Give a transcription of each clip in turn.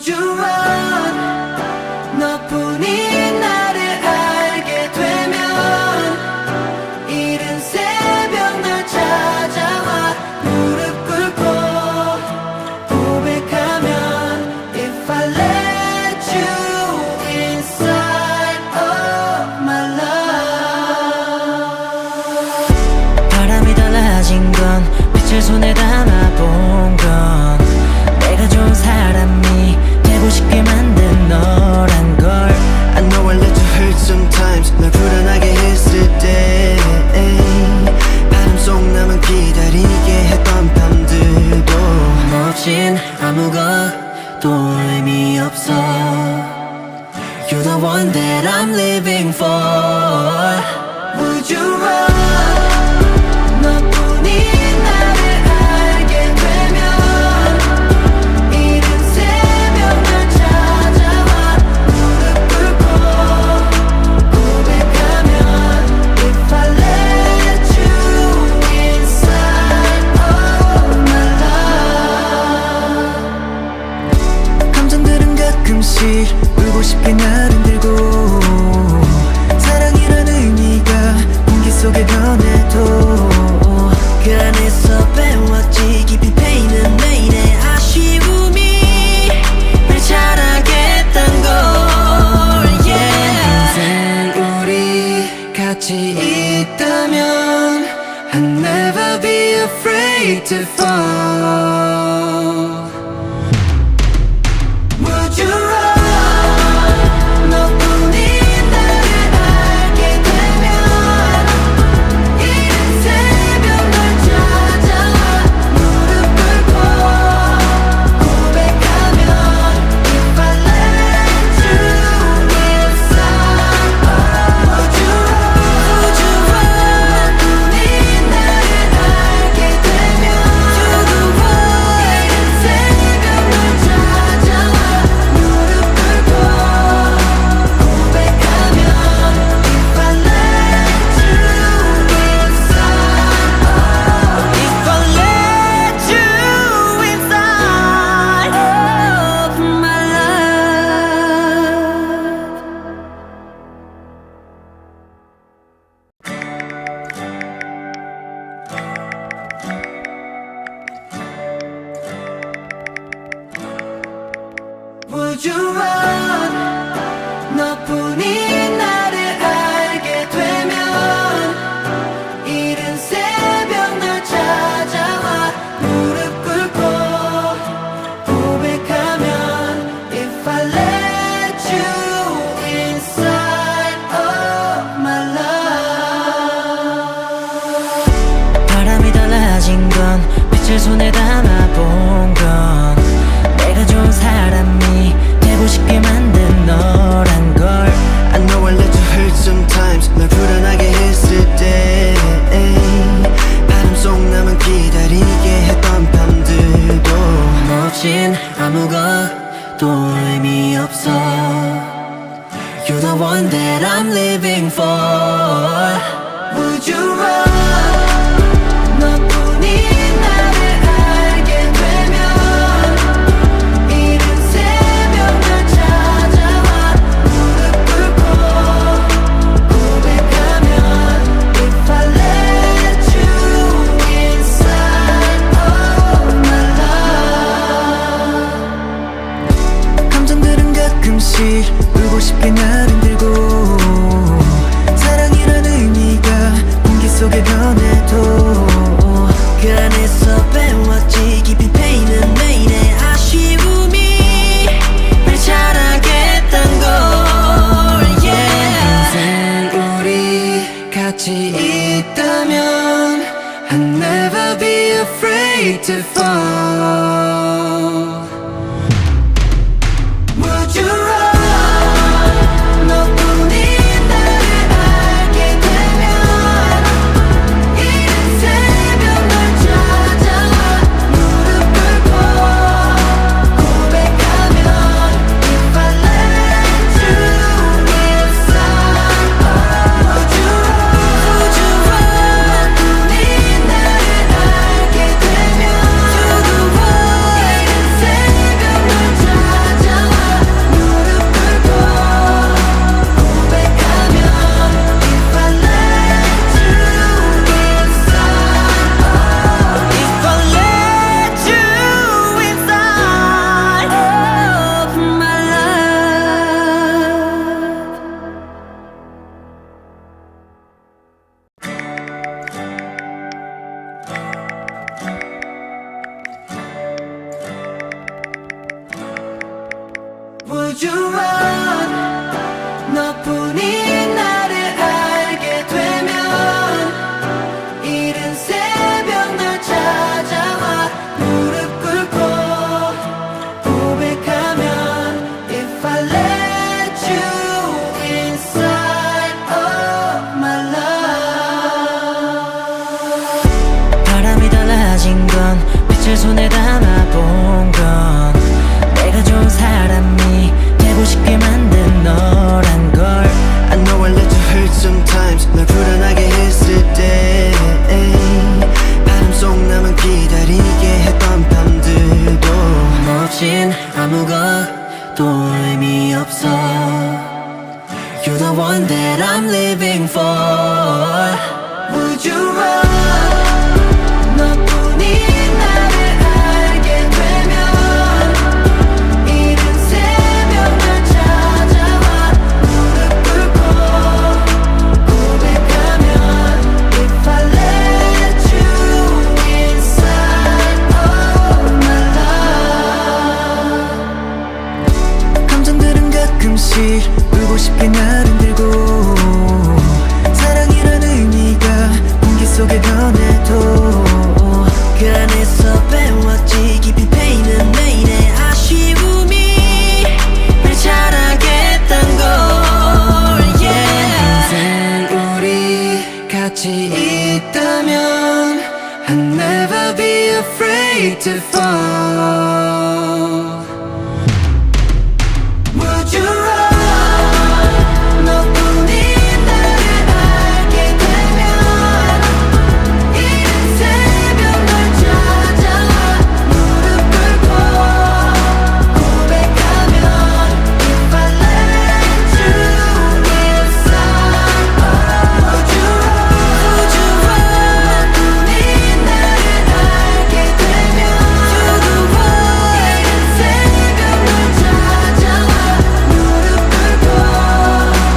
Would you run? 너뿐인 나를 알게 되면 이른 새벽 날 찾아와 무릎 꿇고 고백하면 If I let you inside of my love. 바람이 달라진 건 빛을 손에 담아본 건 내가 좋은 사람이 되고 싶게 만든 너란 걸. I know I let you hurt sometimes 널 불안하게 했을 때 바람 속 나만 기다리게 했던 밤들도 멋진 아무것도 의미 없어. You're the one that I'm living for. Would you run? 너뿐인 나를 알게 되면 이른 새벽 날 찾아와 무릎 꿇고 고백하면 If I let you inside of my love. 감정들은 가끔씩 울고 싶게 날 흔들고 사랑이란 의미가 공기 속에 변해도 그 안에서 배웠지 깊이 패이는 매일의 아쉬움이 날 자라겠단 걸. Yeah. 인생 우리 같이 있다면 I'll never be afraid to fall. Would you run? 너뿐인 나를 알게 되면 이른 새벽 널 찾아와 무릎 꿇고 고백하면 If I let you inside. Would you run? 너뿐인 나를 알게 되면 You're the one. 이른 새벽 널 찾아와 무릎 꿇고 고백하면 If I let you inside. If I let you inside of my love. Would you run? 너뿐인 나를 알게 되면 이른 새벽 날 찾아와 무릎 꿇고 고백하면 If I let you inside of my love. 바람이 달라진 건 빛을 손에 담아본 건 내가 좋은 사람이 되고 싶게 만든 너란 걸. I know I let you hurt sometimes 널 불안하게 했을 때 바람 속 나만 기다리게 했던 밤들도 멋진 아무것도 의미 없어. You're the one that I'm living for. Would you run? 너뿐인 나를 알게 되면 이른 새벽 날 찾아와 무릎 꿇고 고백하면 If I let you inside of my love. 감정들은 가끔씩 울고 싶게 날 흔들고 사랑이란 의미가 공기 속에 변해도 그 안에서 배웠지 깊이 패이는 매일의 아쉬움이 날 자라겠단 걸. Yeah. 인생 우리 같이 있다면 I'll never be afraid to fall. Would you run? 너뿐인 나를 알게 되면 이른 새벽 널 찾아와 무릎 꿇고 고백하면 If I let you inside. Would you run? 너뿐인 나를 알게 되면 You're the one. 이른 새벽 같이 있다면 I'll never be afraid to fall. Would you run? 너뿐인 나를 알게 되면 이른 새벽 널 찾아와 무릎 꿇고 고백하면 If I let you inside, would you run? 너뿐인 나를 알게 되면 이른 새벽 널 찾아와 무릎 꿇고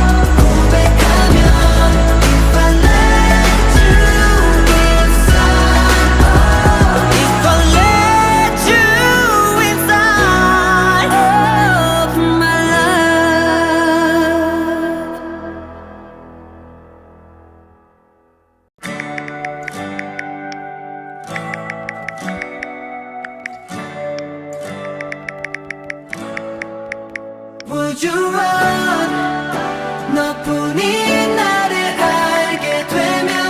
고백하면 If I let you inside, If I let you inside of my love. Would you run? 너뿐인 나를 알게 되면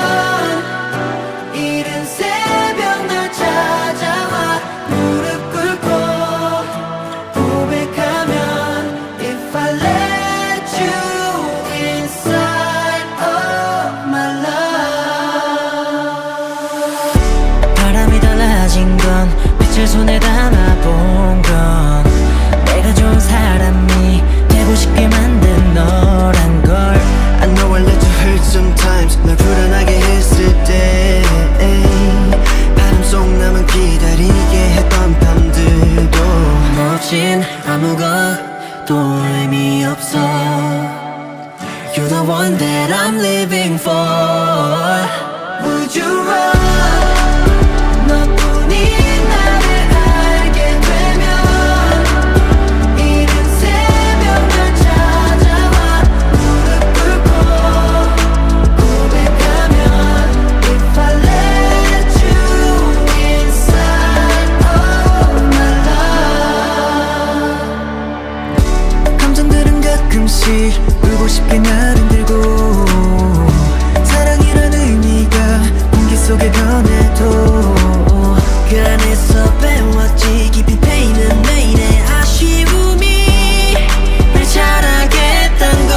이른 새벽 널 찾아와 무릎 꿇고 고백하면 If I let you inside of my love. 바람이 달라진 건 빛을 손에 담아본 건 내가 좋은 사람이 되고 싶게 만든 너란 걸. I know I let you hurt sometimes 널 불안하게 했을 때 바람 속 나만 기다리게 했던 밤들도 너 없인 아무것도 의미 없어. You're the one that I'm living for. Would you run? 너뿐인 나를 알게 되면 이른 새벽 널 찾아와 무릎 꿇고 고백하면 If I let you inside of my love. 감정들은 가끔씩 울고 싶게 나를 들고 사랑이란 의미가 공기 속에 변해도 그 안에서 배웠지 깊이 패이는 내일의 아쉬움이 날 자라겠단 걸.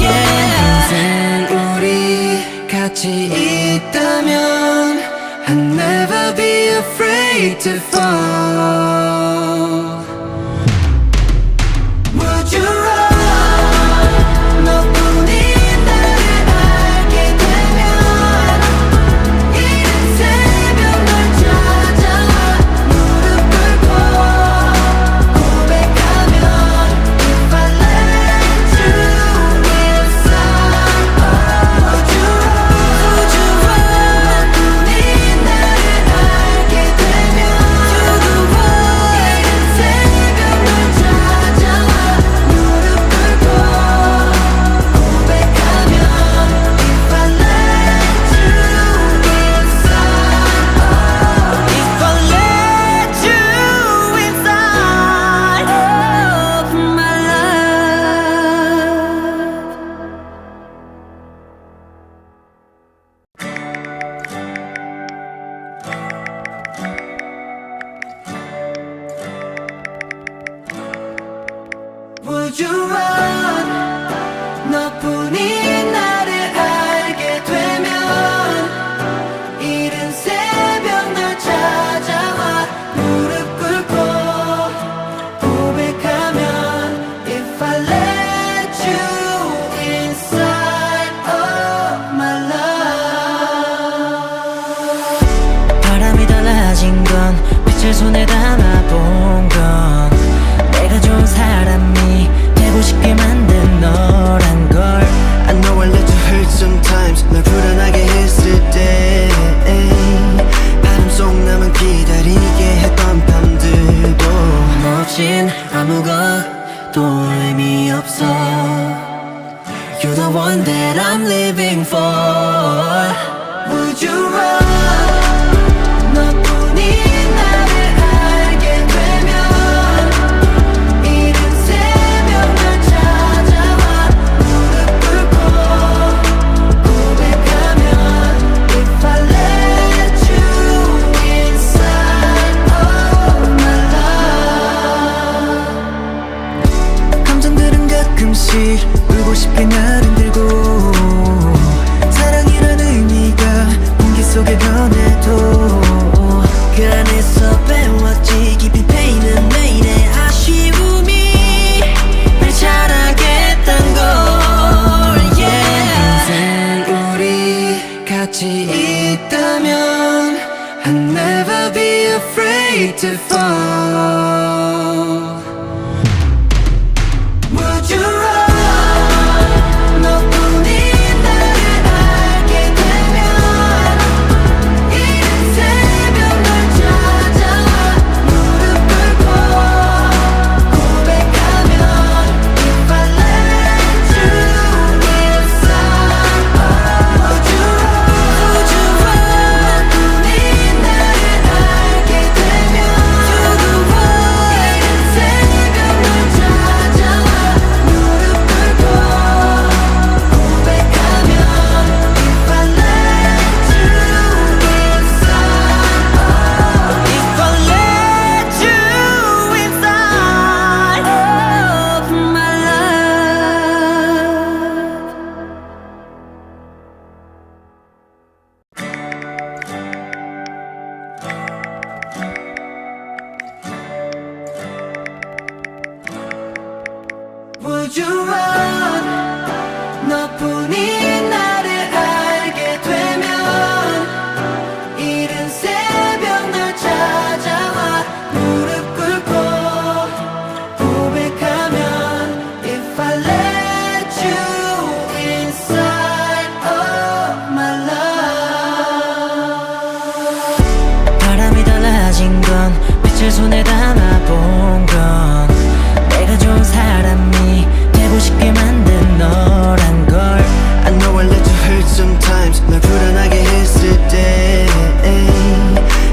Yeah. 인생 우리 같이 있다면 I'll never be afraid to fall. Would you run? 너뿐인 나를 알게 되면 이른 새벽 널 찾아와 무릎 꿇고 고백하면 If I let you inside, would you run? 너뿐인 나를 알게 되면 이른 새벽 널 찾아와 무릎 꿇고 고백하면 If I let you inside, If I let you inside of my love. Would you run? 너뿐인 나를 알게 되면 이른 새벽 널 찾아와 무릎 꿇고 고백하면 If I let you inside of my love. 바람이 달라진 건 빛을 손에 담아본 건 내가 좋은 사람이 되고 싶게 만든 너란 걸. I know I let you hurt sometimes 널 불안하게 했을 때 바람 속 나만 기다리게 했던 밤들도 너 없인 아무것도 의미 없어. You're the one that I'm living for. Would you run? 너뿐인 나를 알게 되면 이른 새벽 널 찾아와 무릎 꿇고 고백하면 afraid to fall? Would you run? 너뿐인 나를 알게 되면 이른 새벽 널 찾아와 무릎 꿇고 고백하면 If I let you inside, would you run? 너뿐인 나를 알게 되면 이른 새벽 널 찾아와 무릎 꿇고 고백하면 If I let you inside, If I let you inside of my love. Would you run? 너뿐인 나를 알게 되면 이른 새벽 널 찾아와 무릎 꿇고 고백하면 If I let you inside of my love. 바람이 달라진 건 빛을 손에 담아본 건 내가 좋은 사람이 되고 싶게 만든 너란 걸. I know I let you hurt sometimes 널 불안하게 했을 때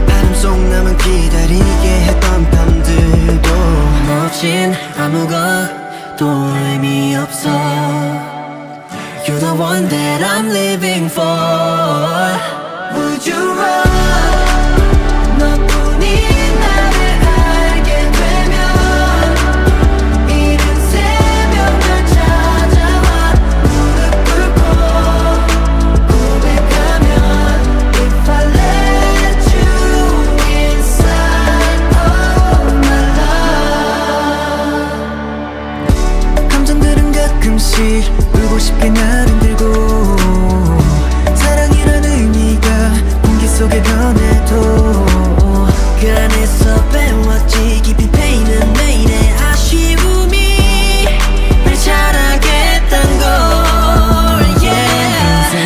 바람 속 나만 기다리게 했던 밤들도 너 없인 아무것도 의미 없어. You're the one that I'm living for. Would you run? 너뿐인 나를 알게 되면 이른 새벽 널 찾아와 무릎 꿇고 고백하면 If I let you inside of my love. 감정들은 가끔씩 울고 싶게 날 흔들고 사랑이란 의미가 공기 속에 변해도 그 안에서 배웠지 깊이 패이는 내일의 아쉬움이 날 자라겠단 걸. Yeah. 평생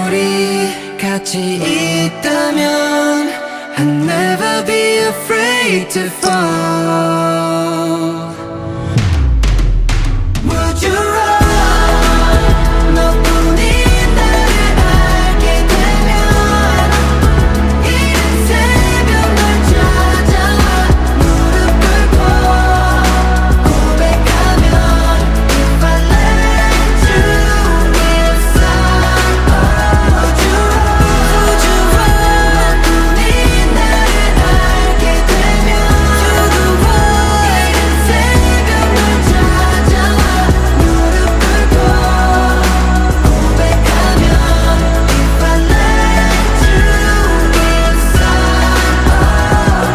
우리 같이 있다면 I'll never be afraid to fall. Would you run? 너뿐인 나를 알게 되면 이른 새벽 널 찾아와 무릎 꿇고 고백하면 If I let you inside, would you run? 너뿐인 나를 알게 되면 이른 새벽 널 찾아와 무릎 꿇고 고백하면 If I let you inside,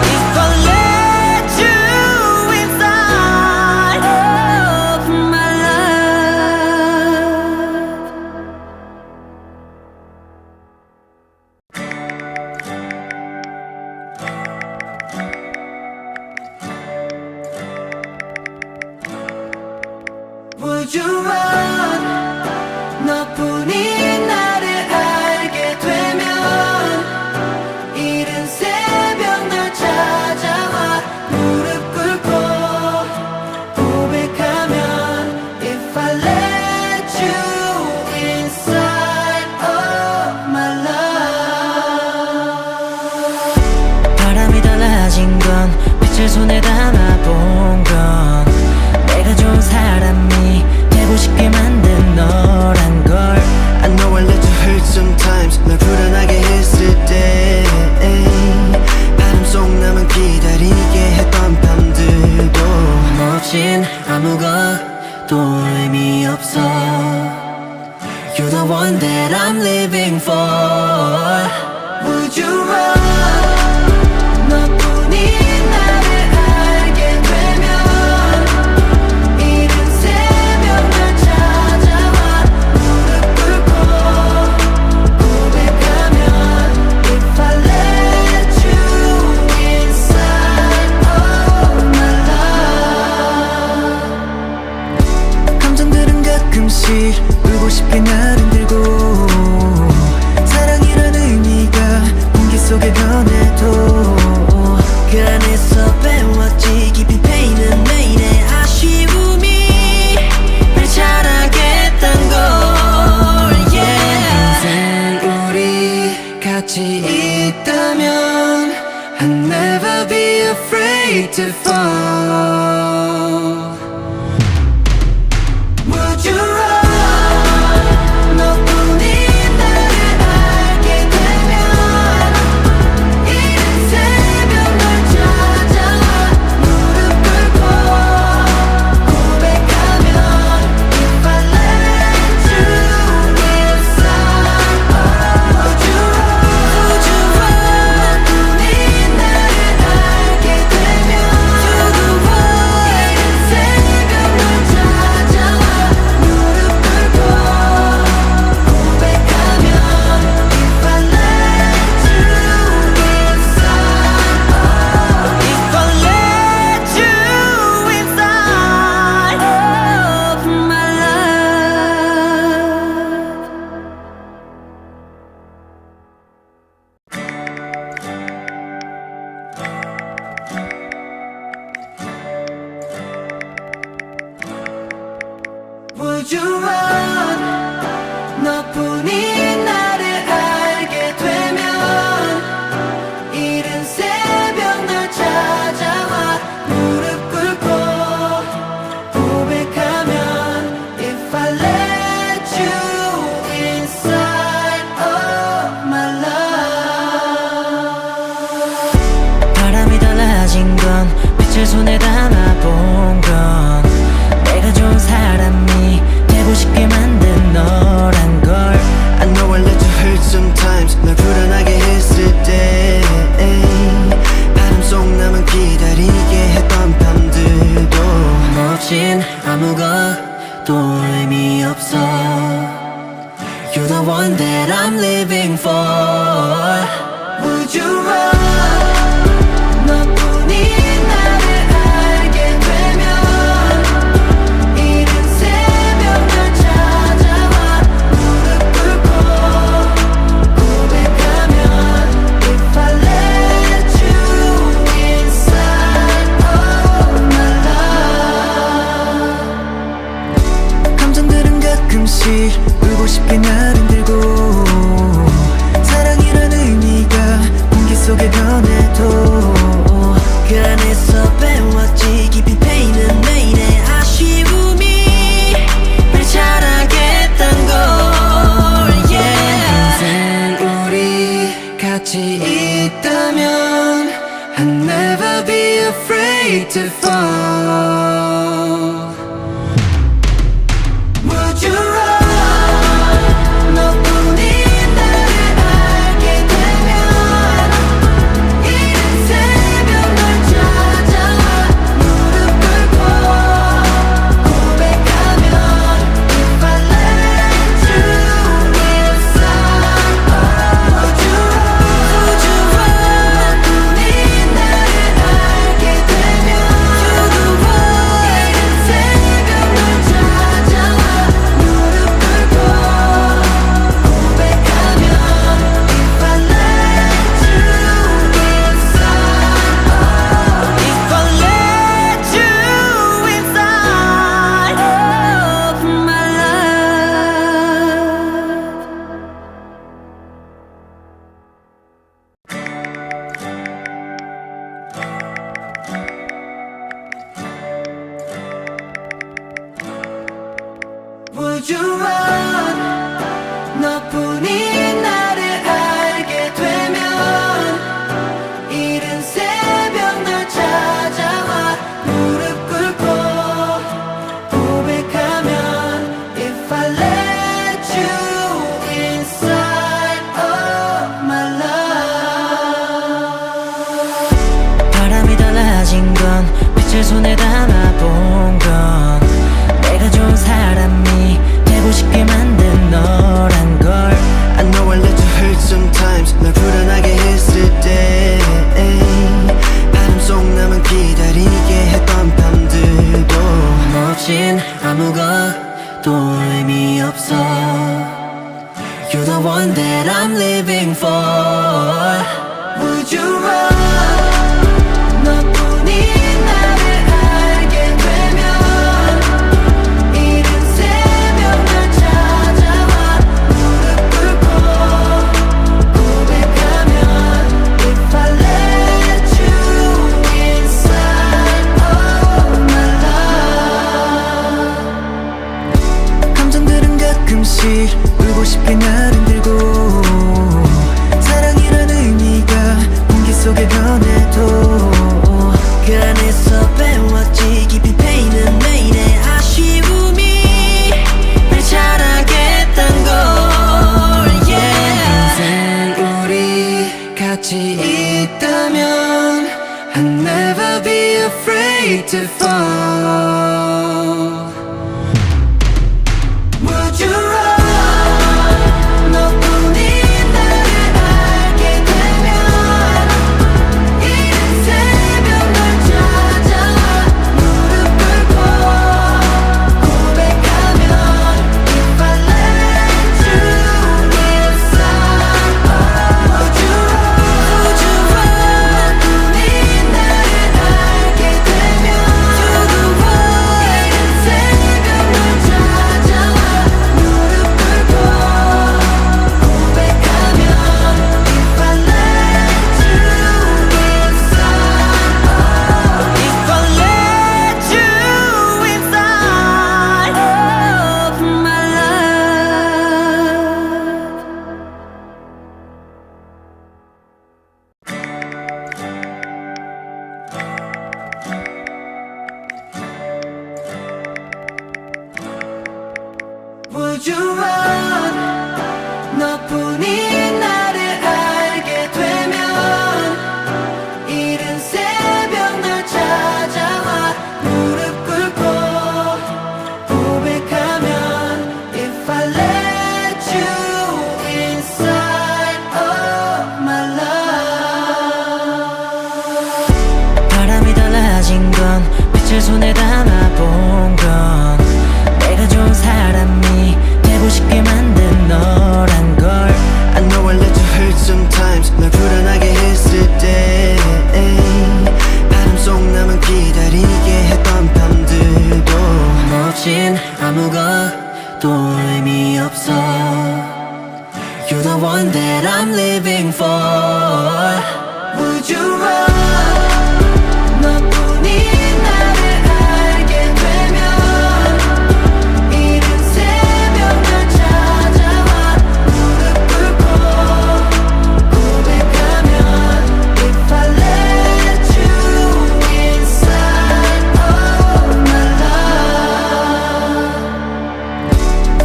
If I let you inside of my love. Would you run? 너뿐인 나를 알게 되면 이른 새벽 널 찾아와 무릎 꿇고 고백하면 If I let you inside of my love. 바람이 달라진 건 빛을 손에 담아본 건 내가 좋은 사람이 되고 싶게 만든 너란 걸. I know I let you hurt sometimes 널 불안하게 했을 때 바람 속 나만 기다리게 했던 밤들도 너 없인 아무것도 의미 없어. You're the one that I'm living for. Would you run? 너뿐인 나를 알게 되면 이른 새벽 널 찾아와 무릎 꿇고 고백하면 If I let you inside to fall? Would you run? 너뿐인 나를 알게 되면 이른 새벽 널 찾아와 무릎 꿇고 고백하면 If I let you inside, would you run? 너뿐인 나를 알게 되면 이른 새벽 널 찾아와 무릎 꿇고 고백하면 If I let you inside, If I let you inside of my love. Would you run? 너뿐인 나를 알게 되면 이른 새벽 널 찾아와 무릎 꿇고 고백하면 If I let you inside of my love. 바람이 달라진 건 빛을 손에 담아본 건 내가 좋은 사람이 되고 싶게 만든 너란 걸. I know I let you hurt sometimes 널 불안하게 했을 때 바람 속 나만 기다리게 했던 밤들도 너 없인 아무것도 의미 없어. You're the one that I'm living for. Would you run? 너뿐인 나를 알게 되면 이른 새벽 널 찾아와 무릎 꿇고 고백하면 If I let you inside of my love. 감정들은 가끔씩 울고 싶게 나를 들고 사랑이란 의미가 공기 속에 변해도 그 안에서 배웠지 깊이 패이는 매일의 아쉬움이 날 자라겠단 걸. Yeah. 인생 우리 같이 있다면 I'll never be afraid to fall. Would you run? 너뿐인 나를 알게 되면 이른 새벽 널 찾아와 무릎 꿇고 고백하면 If I let you inside, would you run? 너뿐인 나를 알게 되면 이른 새벽 널 찾아와 무릎 꿇고 고백하면 If I let you inside, If I let you inside of my love. Would you run? 너뿐인 나를 알게 되면 이른 새벽 널 찾아와 무릎 꿇고 고백하면 If I let you inside of my love. 바람이 달라진 건 빛을 손에 담아본 건 내가 좋은 사람이 되고 싶게 만든 너란 걸. I know I let you hurt sometimes 널 불안하게 했을 때 바람 속 나만 기다리게 했던 밤들도 너 없인 아무것도 의미 없어. You're the one that I'm living for. Would you run? 너뿐인 나를 알게 되면 이른 새벽 널 찾아와 무릎 꿇고 고백하면 If I let you inside to fall. Would you run? 너뿐인 나를 알게 되면 이른 새벽 널 찾아와 무릎 꿇고 고백하면 If I let you inside, would you run? 너뿐인 나를 알게 되면 이른 새벽 널 찾아와 무릎 꿇고 고백하면 If I let you inside, If I let you inside of my love. Would you run? 너뿐인 나를 알게 되면 이른 새벽 널 찾아와 무릎 꿇고 고백하면 If I let you inside of my love. 바람이 달라진 건 빛을 손에 담아본 건 내가 좋은 사람이 되고 싶게 만든 너란 걸. I know I let you hurt sometimes 널 불안하게 했을 때 바람 속 나만 기다리게 했던 밤들도 멋진 아무것도 의미 없어. You're the one that I'm living for. Would you run? 너뿐인 나를 알게 되면 이른 새벽 널 찾아와 무릎 꿇고 고백하면 If I let you inside of my love.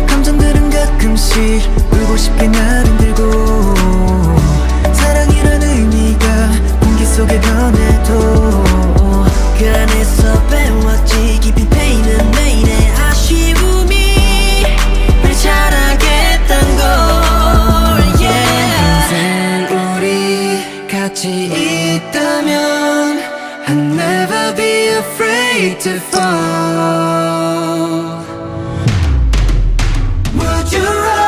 감정들은 가끔씩 울고 싶게 날 흔들고 사랑이란 의미가 공기 속에 변해도 그 안에서 배웠지 깊이 패이는 내일의 아쉬움이 날 자라겠단 걸. Yeah. 평생 우리 같이 있다면 I'll never be afraid to fall. Would you run?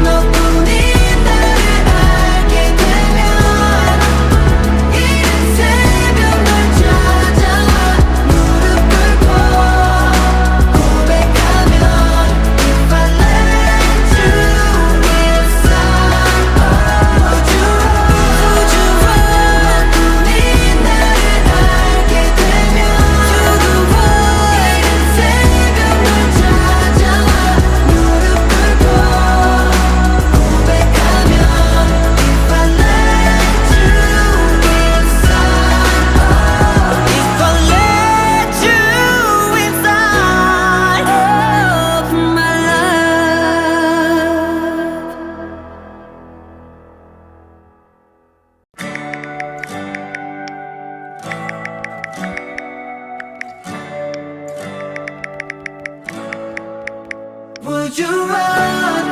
너뿐인 나를 알게 되면 이른 새벽 널 찾아와 무릎 꿇고 고백하면 If I let you inside, would you run? 너뿐인 나를 알게 되면 이른 새벽 널 찾아와 무릎 꿇고 고백하면 If I let you inside, If I let you inside of my love. Would you run?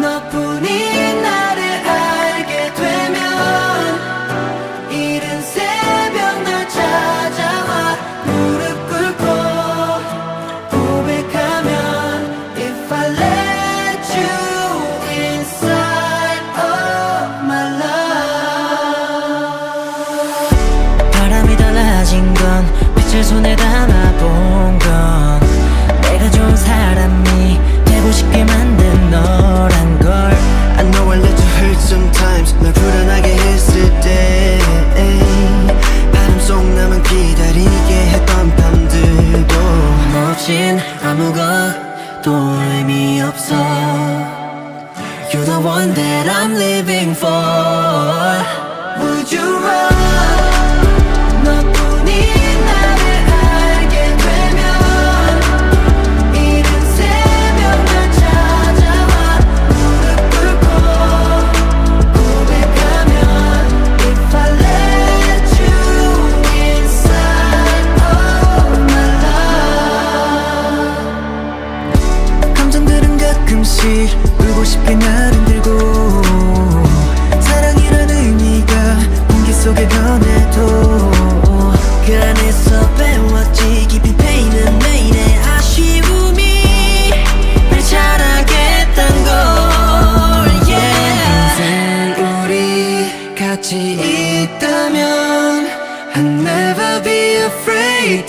너뿐인 나를 알게 되면 이른 새벽 널 찾아와 무릎 꿇고 고백하면 If I let you inside of my love. 바람이 달라진 건 빛을 손에 담아본 건 내가 좋은 사람이 되고 싶게 만든 너란 걸. I know I let you hurt sometimes 널 불안하게 했을 때 바람 속 나만 기다리게 했던 밤들도 멋진 아무것도 의미 없어. You're the one that I'm living for. Would you run? 너뿐인 나를 알게 되면 이른 새벽 널 찾아와 무릎 꿇고 고백하면 If I let you inside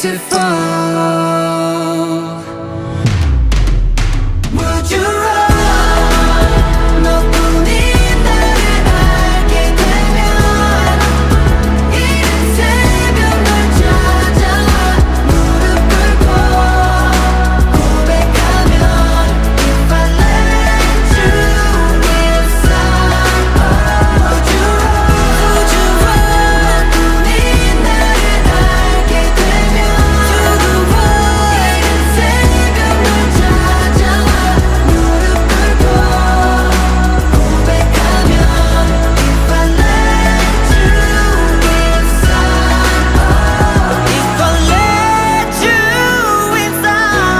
to fall? Would you run? 너뿐인 나를 알게 되면 이른 새벽 널 찾아와 무릎 꿇고 고백하면 If I let you inside, would you run? 너뿐인 나를 알게 되면 이른 새벽 널 찾아와 무릎 꿇고 고백하면 If I let you inside, If I let you inside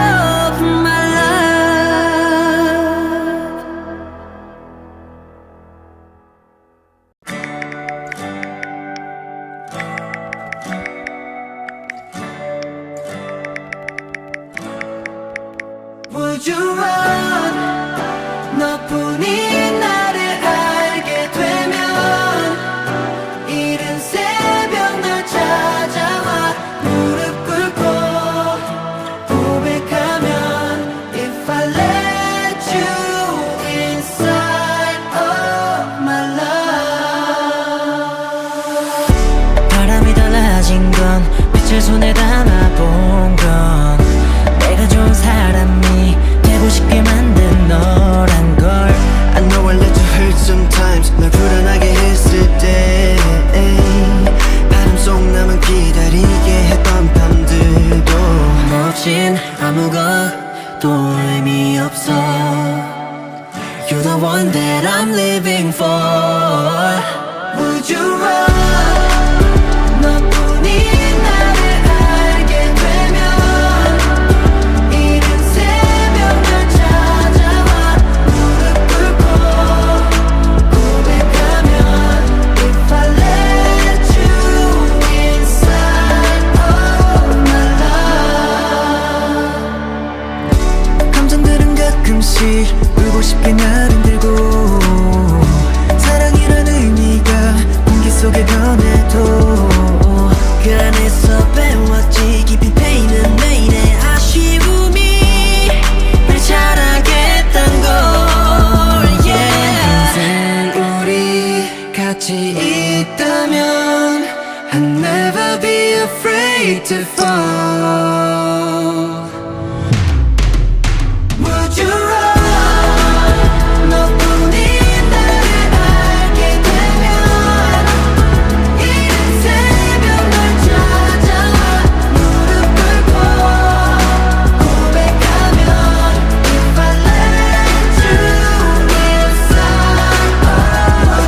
of my love. Would you run? 너뿐인 나를 알게 되면 이른 새벽 널 찾아와 무릎 꿇고 고백하면 If I let you inside of my love. 바람이 달라진 건 빛을 손에 담아본 건 내가 좋은 사람이 되고 싶게 만든 너란 걸. I know I let you hurt sometimes 널 불안하게 했을 때 바람 속 나만 기다리게 했던 밤들도 너 없인 아무것도 의미 없어. You're the one that I'm living for. Would you run? 너뿐인 나를 알게 되면 이른 새벽 널 찾아와 무릎 꿇고 고백하면 If I let you inside of my love. 감정들은 가끔씩 울고 싶게 나를 들고 사랑이란 의미가 공기 속에 변해도 그 안에서 배웠지 깊이 패이는 매일의 아쉬움이 날 자라겠단 걸. Yeah. 인생 우리 같이 있다면 I'll never be afraid to fall. Would you run? 너뿐인 나를 알게 되면 이른 새벽 널 찾아와 무릎 꿇고 고백하면 If I let you inside,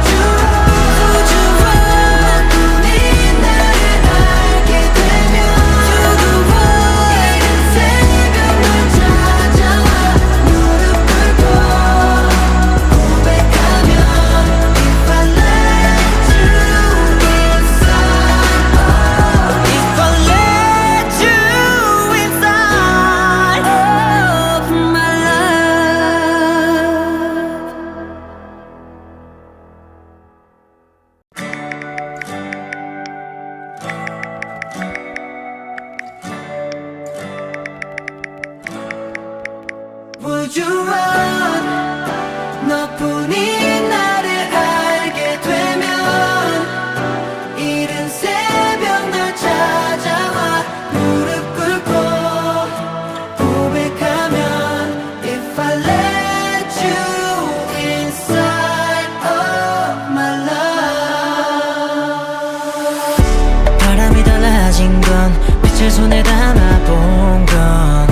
would you run? 너뿐인 나를 알게 되면 이른 새벽 널 찾아와 무릎 꿇고 고백하면 If I let you inside, If I let you inside of my love. Would you run? 너뿐인 나를 알게 되면 이른 새벽 널 찾아와 무릎 꿇고 고백하면 If I let you inside of my love. 바람이 달라진 건 빛을 손에 담아본 건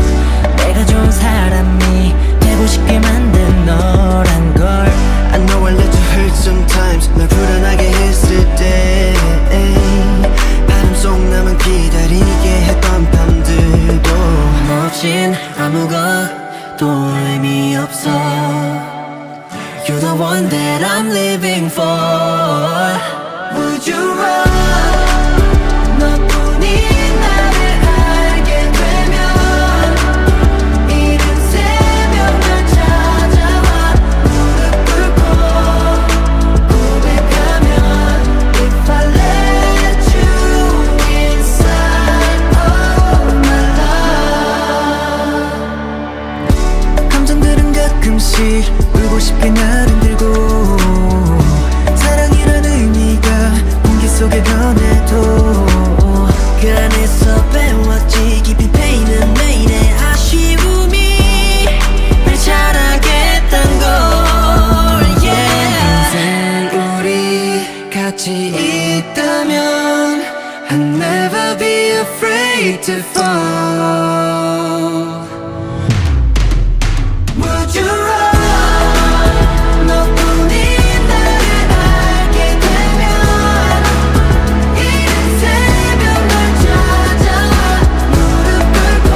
내가 좋은 사람이 되고 싶게 만든 너란 걸. I know I let you hurt sometimes 널 불안하게 했을 때 바람 속 나만 기다리게 했던 밤들도 너 없인 아무것도 의미 없어. You're the one that I'm living for. Would you run? 너뿐인 나를 알게 되면 이른 새벽 널 찾아와 무릎 꿇고 고백하면 If I let you inside 가끔씩 울고 싶게 날 흔들고 사랑이란 의미가 공기 속에 변해도 그 안에서 배웠지 깊이 패이는 매일의 아쉬움이 날 자라겠단 걸 yeah. 평생 우리 같이 있다면 I'll never be afraid to fall. Would you run? 너뿐인 나를 알게 되면 이른 새벽 널 찾아와 무릎 꿇고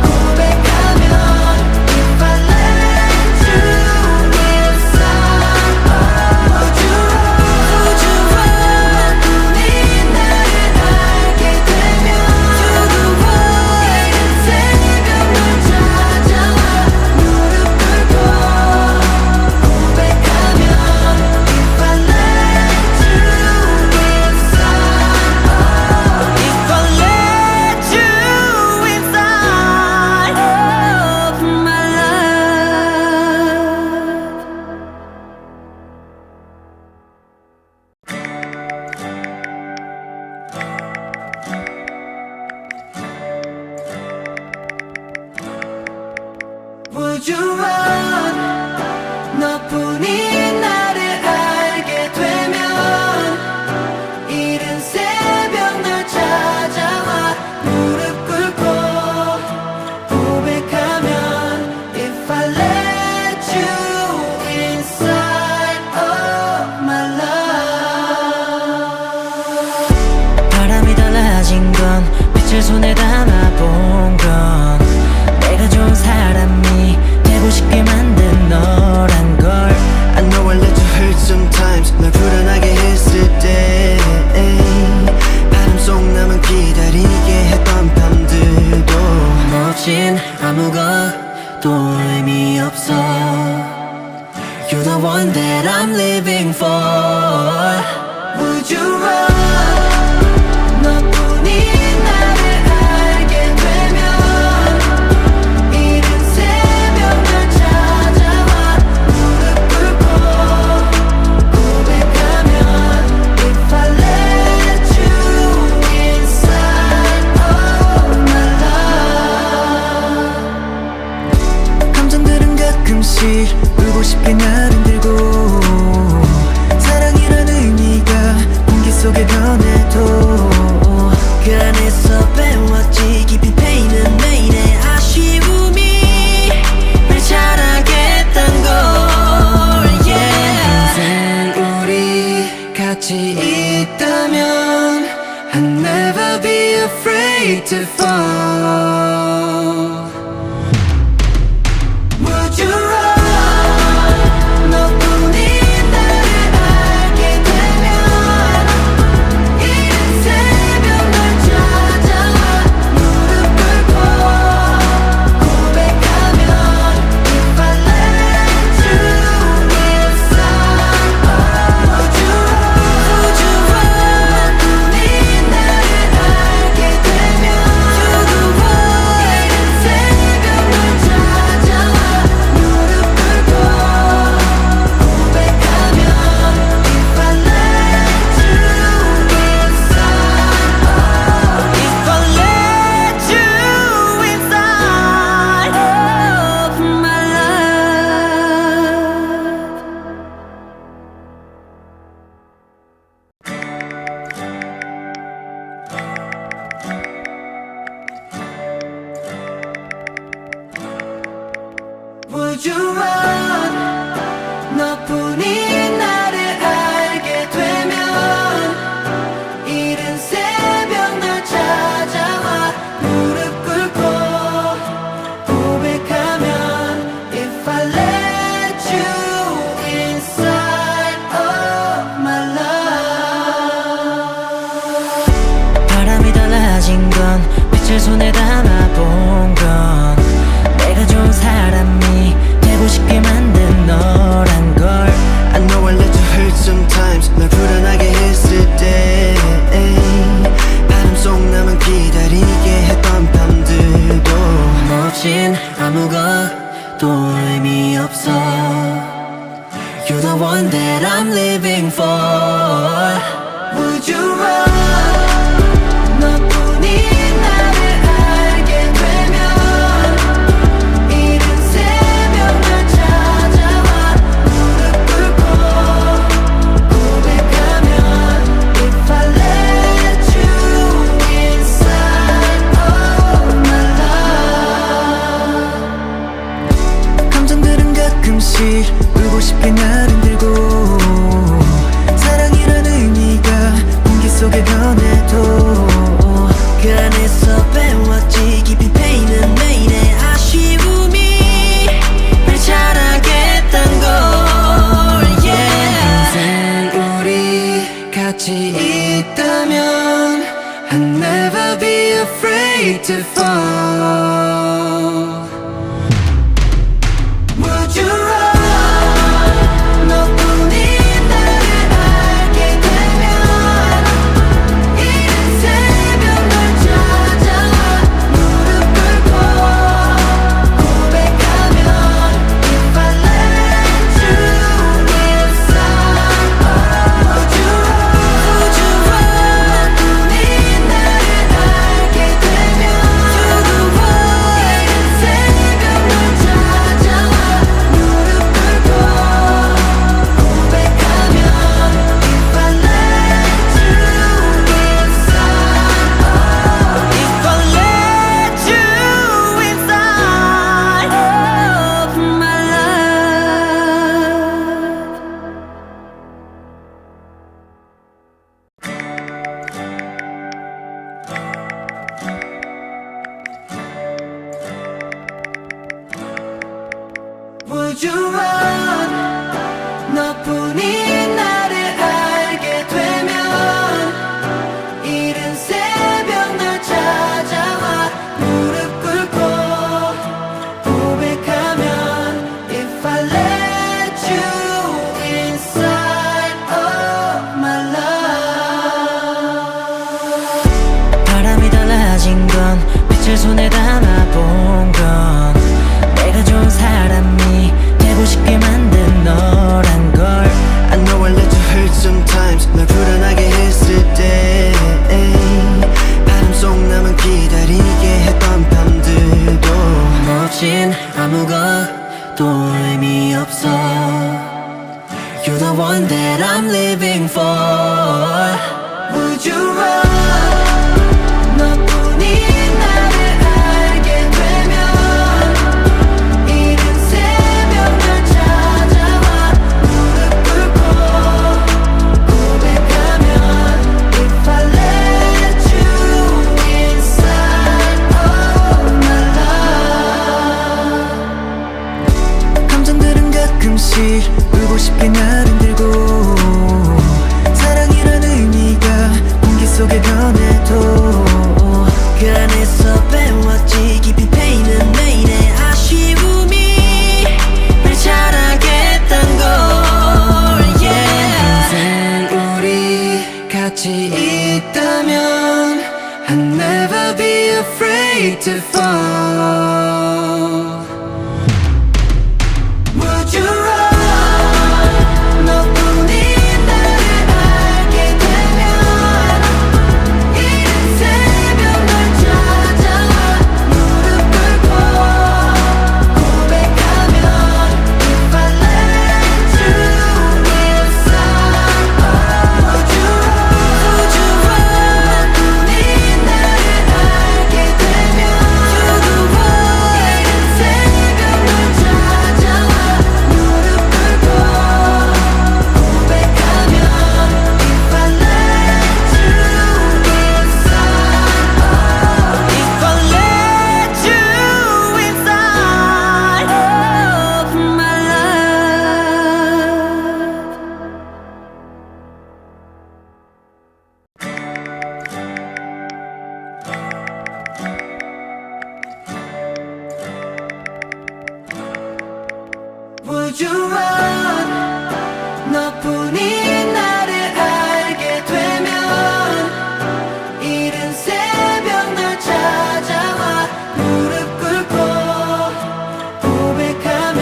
고백하면 If I let you inside Would you run? Would you run? 너뿐인 나를 알게 되면 To the world 이른 새벽 널 찾아와 무릎 꿇고 고백하면 If I let you inside If I let you inside of my life Would you run? 너뿐인 나를 알게 되면 이른 새벽 널 찾아와 무릎 꿇고 고백하면 If I let you inside of my life 바람이 달라진 건 빛을 손에 담아본 건 내가 좋은 사람이 되고 싶게 만든 너란 걸 I know I let you hurt sometimes 널 불안하게 했을 때 바람 속 나만 기다리게 했던 밤들도 멋진 아무것도 의미 없어 You're the one that I'm living for Would you run? 너뿐인 나를 알게 되면 이른 새벽 널 찾아와 무릎 꿇고 고백하면 If I let you inside of my life 감정들은 가끔씩 울고 싶게 날 흔들고 사랑이란 의미가 공기 속에 변해도 그 안에서 배웠지 깊이 패이는 매일의 아쉬움이 날 자라겠단 걸 yeah. 평생 우리 같이 있다면 I'll never be afraid to fall. Would you run? 너뿐인 나를 알게 되면 이른 새벽 널 찾아와 무릎 꿇고 고백하면 If I let you inside Would you run? 너뿐인 나를 알게 되면 To the world 이른 새벽 널 찾아와 무릎 꿇고 고백하면 If I let you inside If I let you inside of my life Would you run? 너뿐인 나를 알게 되면 이른 새벽 널 찾아와 무릎 꿇고 고백하면 If I let you inside of my life 바람이 달라진 건 빛을 손에 담아본 건 내가 좋은 사람이 되고 싶게 만든 너란 걸 I know I let you hurt sometimes 널 불안하게 했을 때 바람 속 나만 기다리게 했던 밤들도 멋진 아무것도 의미 없어. You're the one that I'm living for. Would you run? 너뿐인 나를 알게 되면 이른 새벽 날 찾아와 무릎 꿇고 고백하면 If I let you inside of my love. 감정들은 가끔씩 울고 싶게 날 흔들고 사랑이란 의미가 공기 속에 변해도 그 안에서 배웠지 깊이 패이는 매일의 아쉬움이 날 자라겠단 걸. Yeah. 인생 우리 같이 있다면 I'll never be afraid to fall. Would you run? 너뿐인 나를 알게 되면 이른 새벽 날 찾아와 무릎 꿇고 고백하면 If I let you inside. Would you run? 너뿐인 나를 알게 되면 You're the one. 이른 새벽 날 찾아와 무릎 꿇고 고백하면 If I let you inside. If I let you inside of my love. Would you run? 너뿐인 나를 알게 되면 이른 새벽 날 찾아와 무릎 꿇고 고백하면 If I let you inside of my love. 바람이 달라진 건 빛을 손에 담아본 건 내가 좋은 사람이 되고 싶게 만든 너란 걸. I know I let you hurt sometimes 널 불안하게 했을 때 바람 속 나만 기다리게 했던 밤들도 너 없인 아무것도 의미 없어. You're the one that I'm living for. Would you run? 너뿐인 나를 알게 되면 이른 새벽 날 찾아와 무릎 꿇고 고백하면 If I let you inside of my love. 감정들은 가끔씩 울고 싶게 날 흔들고 사랑이란 의미가 공기 속에 변해도 그 안에서 배웠지 깊이 패이는 매일의 아쉬움이 날 자라겠단 걸. Yeah. 인생 우리 같이 있다면 I'll never be afraid to fall. Would you run? 너뿐인 나를 알게 되면 이른 새벽 날 찾아와 무릎 꿇고 고백하면 If I let you inside. Would you run? 너뿐인 나를 알게 되면 You're the one. 이른 새벽 날 찾아와 무릎 꿇고 고백하면 If I let you inside. If I let you inside of my love. Would you run? 너뿐인 나를 알게 되면 이른 새벽 날 찾아와 무릎 꿇고 고백하면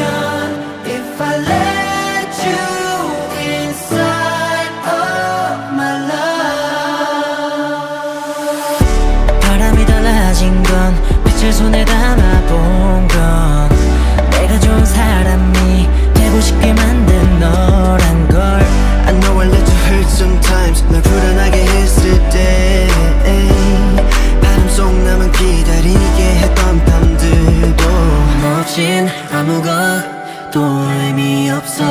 의미 없어.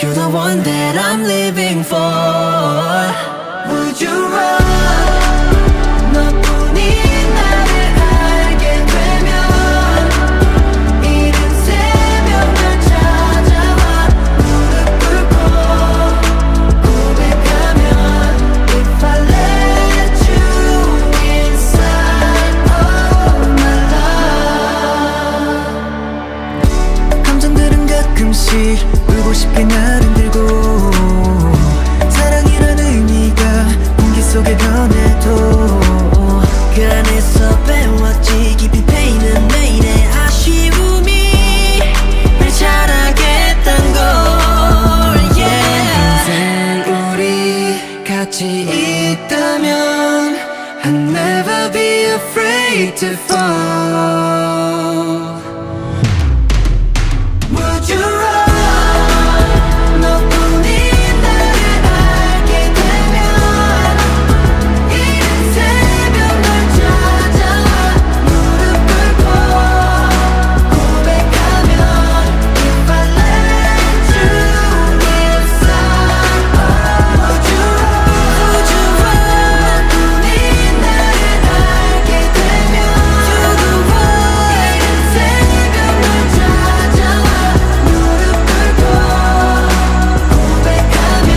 You're the one that I'm living for. Would you run? 너뿐인 나를 알게 되면 이른 새벽 날 찾아와 무릎 꿇고 고백하면 If I let you inside of my love. 감정들은 가끔씩 울고 싶게 날 흔들고 사랑이란 의미가 공기 속에 변해도 그 안에서 배웠지 깊이 패이는 내일의 아쉬움이 날 자라겠단 걸. Yeah. 인생 우리 같이 있다면 I'll never be afraid to fall. Would you run? 너뿐인 나를 알게 되면 이른 새벽 널 찾아와 무릎 꿇고 고백하면 If I let you inside. Would you run? 너뿐인 나를 알게 되면 You're the one. 이른 새벽 널 찾아와 무릎 꿇고 고백하면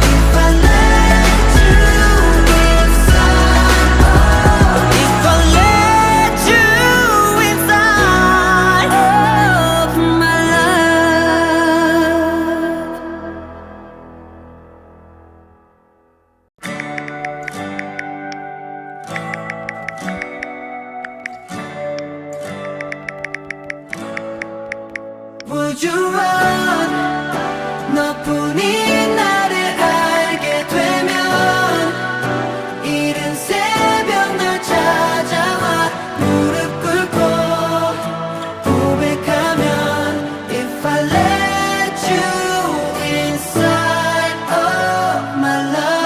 If I let you inside. If I let you inside of my love. Would you run? 너뿐인 나를 알게 되면 이른 새벽 날 찾아와 무릎 꿇고 고백하면 If I let you inside of my love.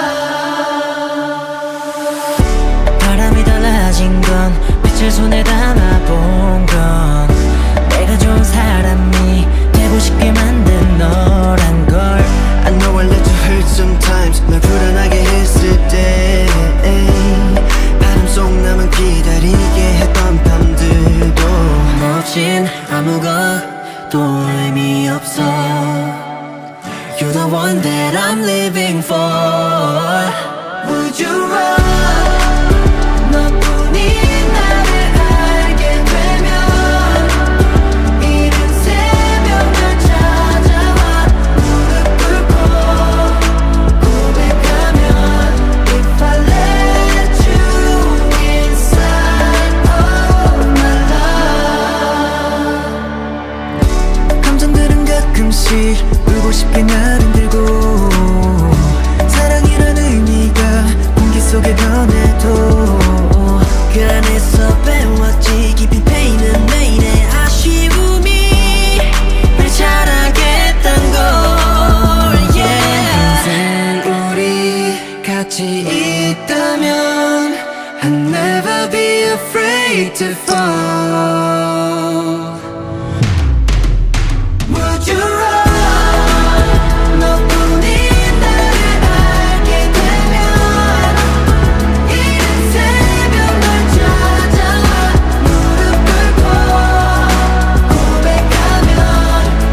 바람이 달라진 건 빛을 손에 담아본 건 내가 좋은 사람이 되고 싶게 만든 너란 걸. I know I let you hurt sometimes. 널 불안하게 했을 때 바람 속 나만 기다리게 했던 밤들도 너 없인 아무것도 의미 없어. You're the one that I'm living for. Would you run? 너뿐인 나를 알게 되면 이른 새벽 날 찾아와 무릎 꿇고 고백하면 If I let you inside of my love. 감정들은 가끔씩 울고 싶게 날 흔들고 사랑이란 의미가 공기 속에 변해도 그 안에서 배웠지 깊이 패이는 내일의 아쉬움이 날 자라겠단 걸. Yeah. 인생 우리 같이 있다면 I'll never be afraid to fall. Would you run? 너뿐인 나를 알게 되면 이른 새벽 널 찾아와 무릎 꿇고 고백하면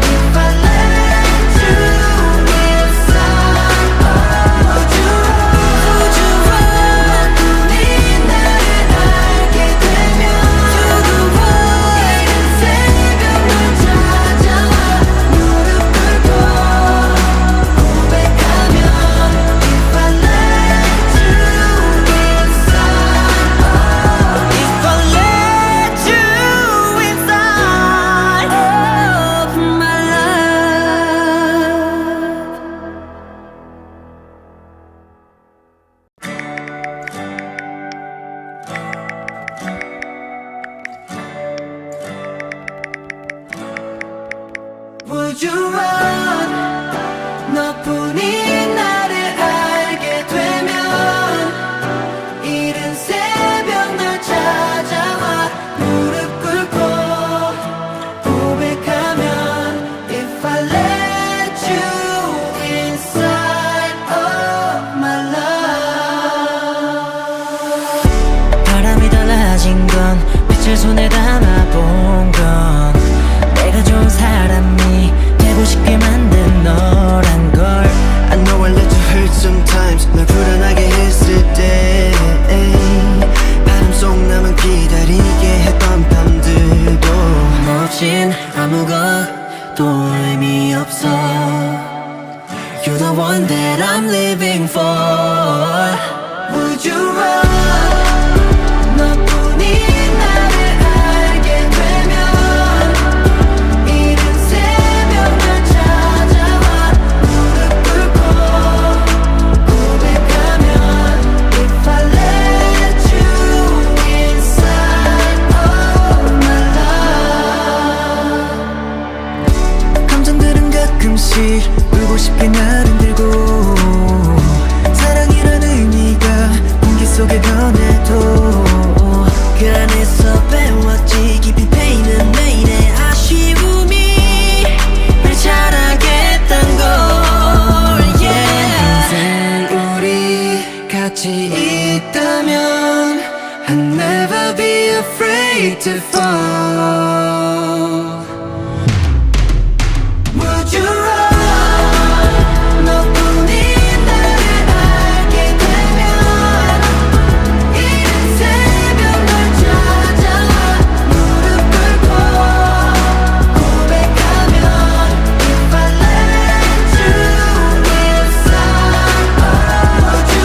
If I let you inside. Would you run? 너뿐인 나를 알게 되면 You're the one. 이른 새벽 널 찾아와 무릎 꿇고 고백하면 If I let you inside. If I let you inside of my love. Would you run? 너뿐인 나를 알게 되면 이른 새벽 날 찾아와 무릎 꿇고 고백하면 아무것도 의미 없어 You're the one that I'm living for Would you run 너뿐인 나를 알게 되면 이른 새벽 날 찾아와 무릎 꿇고 고백하면 If I let you inside of my love 감정들은 가끔씩 울고 싶게 날 흔들고 사랑이란 의미가 공기 속에 변해도 그 안에서 배웠지 깊이 패이는 매일의 아쉬움이 날 자라겠단 걸 yeah. 평생 우리 같이 있다면 I'll never be afraid to fall Would you run 너뿐인 나를 알게 되면 이른 새벽 날 찾아와 무릎 꿇고 고백하면 If I let you inside Would you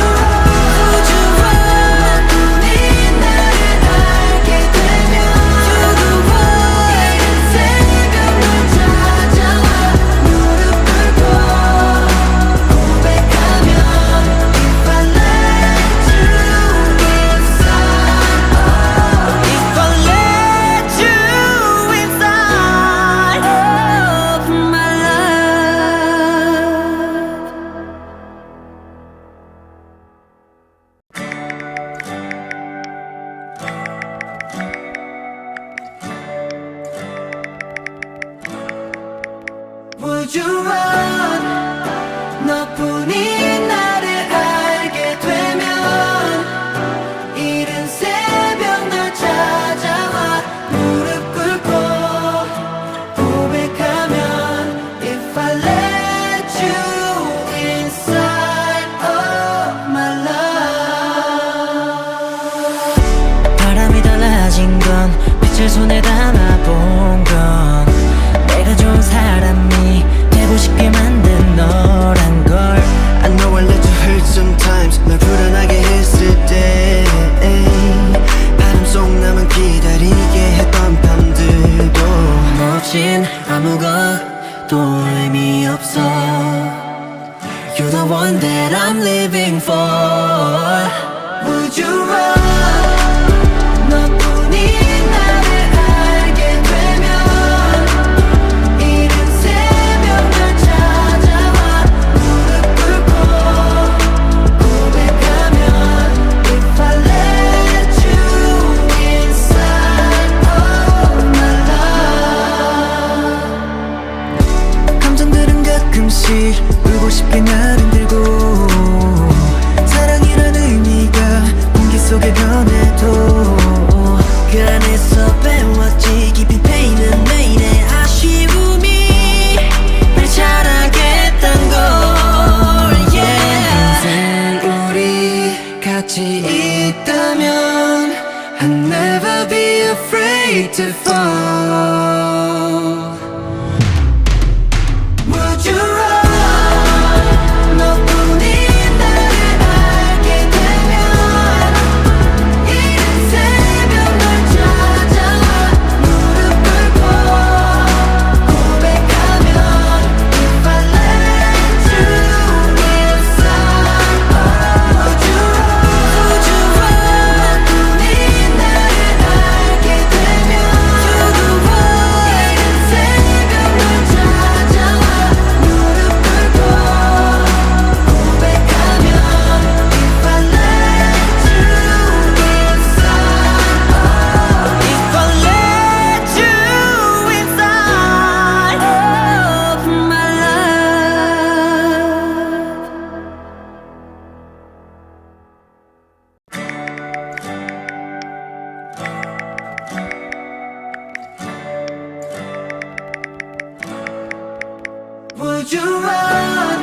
run 너뿐인 나를 알게 되면 You're the one 이른 새벽 날 찾아와 무릎 꿇고 고백하면 If I let you inside of my love Would you run 너뿐인 나를 알게 되면 이른 새벽 날 찾아와 무릎 꿇고 고백하면 If I let you inside of my love 바람이 달라진 건 빛을 손에 담아본 건 내가 좋은 사람이 되고 싶게 만든 너란 걸 I know I let you hurt sometimes 날 불안하게 했을 때 바람 속 나만 기다리게 했던 밤들도 너 없인 아무것도 의미 없어 You're the one that I'm living for Would you run 너뿐인 나를 알게 되면 이른 새벽 날 찾아와 무릎 꿇고 고백하면 If I let you inside of my love 감정들은 가끔씩 울고 싶게 날 흔들고 사랑이란 의미가 공기 속에 변해도 그 안에서 배웠지 깊이 패이는 매일의 아쉬움이 날 자라겠단 걸 yeah. 평생 우리 같이 있다면 I'll never be afraid to fall Would you run 너뿐인 나를 알게 되면 이른 새벽 날 찾아와 무릎 꿇고 고백하면 If I let you inside Would you run 너뿐인 나를 알게 되면 You're the one 이른 새벽 날 찾아와 무릎 꿇고 고백하면 If I let you inside If I let you inside of my love Would you run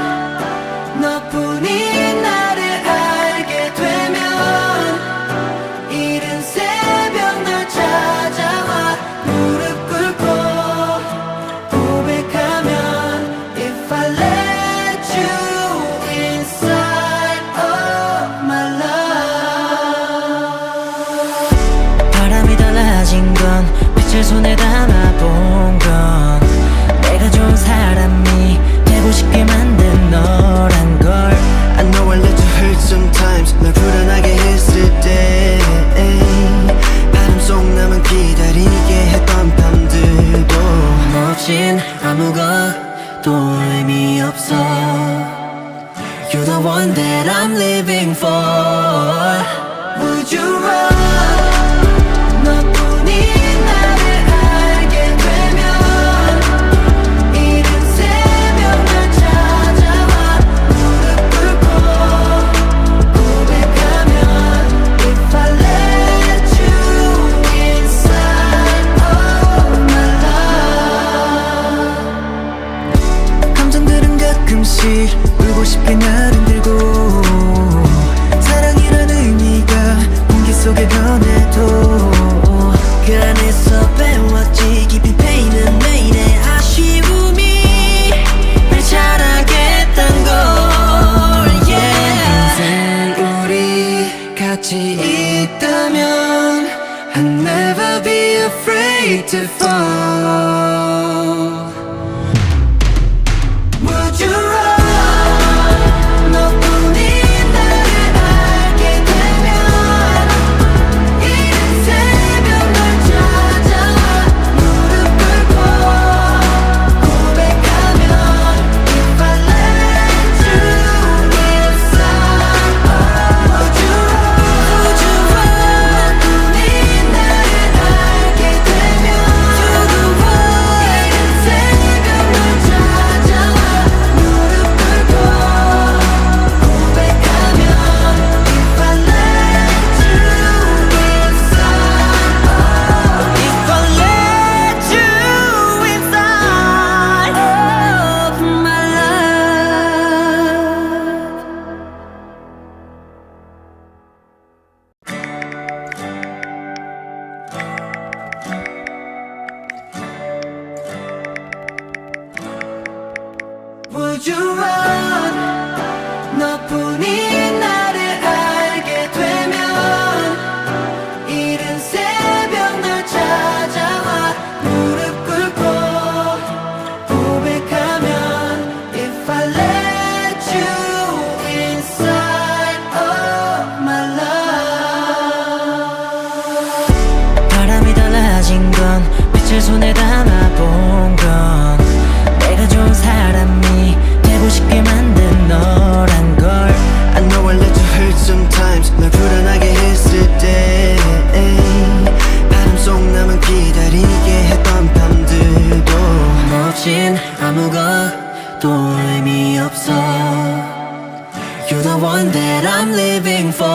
너뿐인 나를 알게 되면 이른 새벽 날 찾아와 무릎 꿇고 손에 담아본 건 내가 좋은 사람이 되고 싶게 만든 너란 걸. I know I let you hurt sometimes 널 불안하게 했을 때 바람 속 나만 기다리게 했던 밤들도 멋진 아무것도 의미 없어. You're the one that I'm living for. Would you run 너뿐인 나를 알게 되면 이른 새벽 날 찾아와 무릎 꿇고 고백하면 If I let you inside of my love 감정들은 가끔씩 울고 싶게 날 흔들고 사랑이란 의미가 공기 속에 변해도 그 안에서 배웠지 깊이 패이는 내일의 아쉬움이 날 자라겠단 걸. Yeah. 평생 우리 같이 있다면 I'll never be afraid to fall. Would you run 너뿐인 나를 알게 되면 이른 새벽 널 찾아와 무릎 꿇고 고백하면 If I let you inside Would you run 너뿐인 나를 알게 되면 You're the one 이른 새벽 널 찾아와 무릎 꿇고 고백하면 If I let you inside If I let you inside of my love. Would you run 너뿐인 나를 알게 되면 이른 새벽 널 찾아와 무릎 꿇고 고백하면 If I let you inside of my love. 바람이 달라진 건 빛을 손에 담아본 건 내가 좋은 사람이 되고 싶게 만든 너란 걸. I know I let you hurt sometimes 널 불안하게 했을 때 바람 속 나만 기다리게 했던 밤들도 멋진 아무것도 의미 없어. You're the one that I'm living for.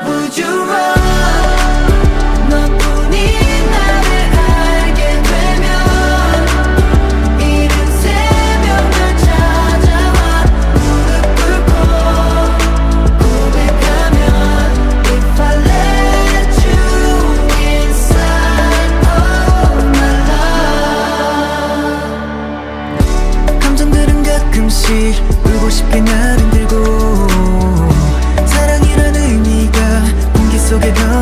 Would you run 너뿐인 나를 알게 되면 이른 새벽 널 찾아와 무릎 꿇고 고백하면 If I let you inside of my love 감정들은 가끔씩 울고 싶게 날 흔들고 사랑이란 의미가 공기 속에 변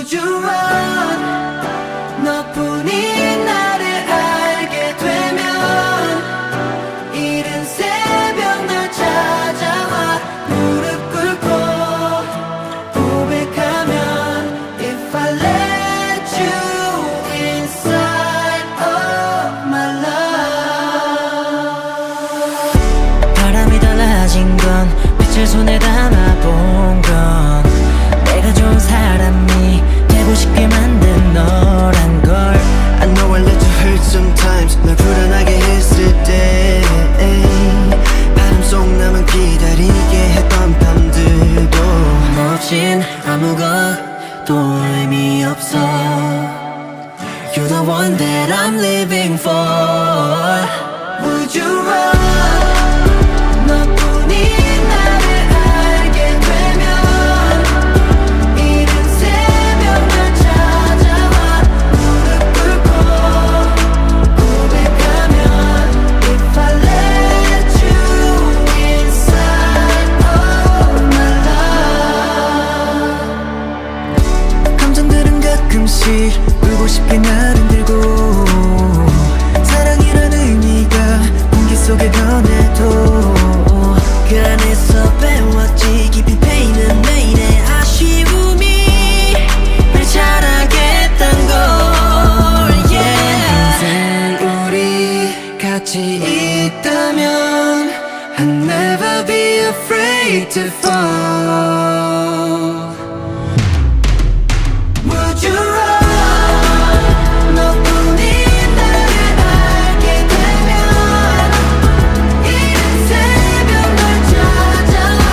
Would you run? 너뿐인 나를 알게 되면 이른 새벽 날 찾아와 무릎 꿇고 고백하면 If I let you inside of my love 바람이 달라진 건 빛을 손에 담아본 건 내가 좋은 사람이 되고 싶게 만든 너란 걸 I know I let you hurt sometimes 날 불안하게 했을 때 바람 속 나만 기다리게 했던 밤들도 멋진 아무것도 의미 없어 You're the one that I'm living for Would you run? 너뿐인 나를 알게 되면 이른 새벽 날 찾아와 무릎 꿇고 고백하면 If I let you inside of my love 감정들은 가끔씩 울고 싶게 나를 들고 사랑이란 의미가 공기 속에 변해도 그 안에서 배웠지 깊이 패이는 내일의 아쉬움이 날 자라겠단 걸 yeah. 인생 우리 같이 있다면 I'll never be afraid to fall Would you run? 너뿐인 나를 알게 되면 이른 새벽 날 찾아와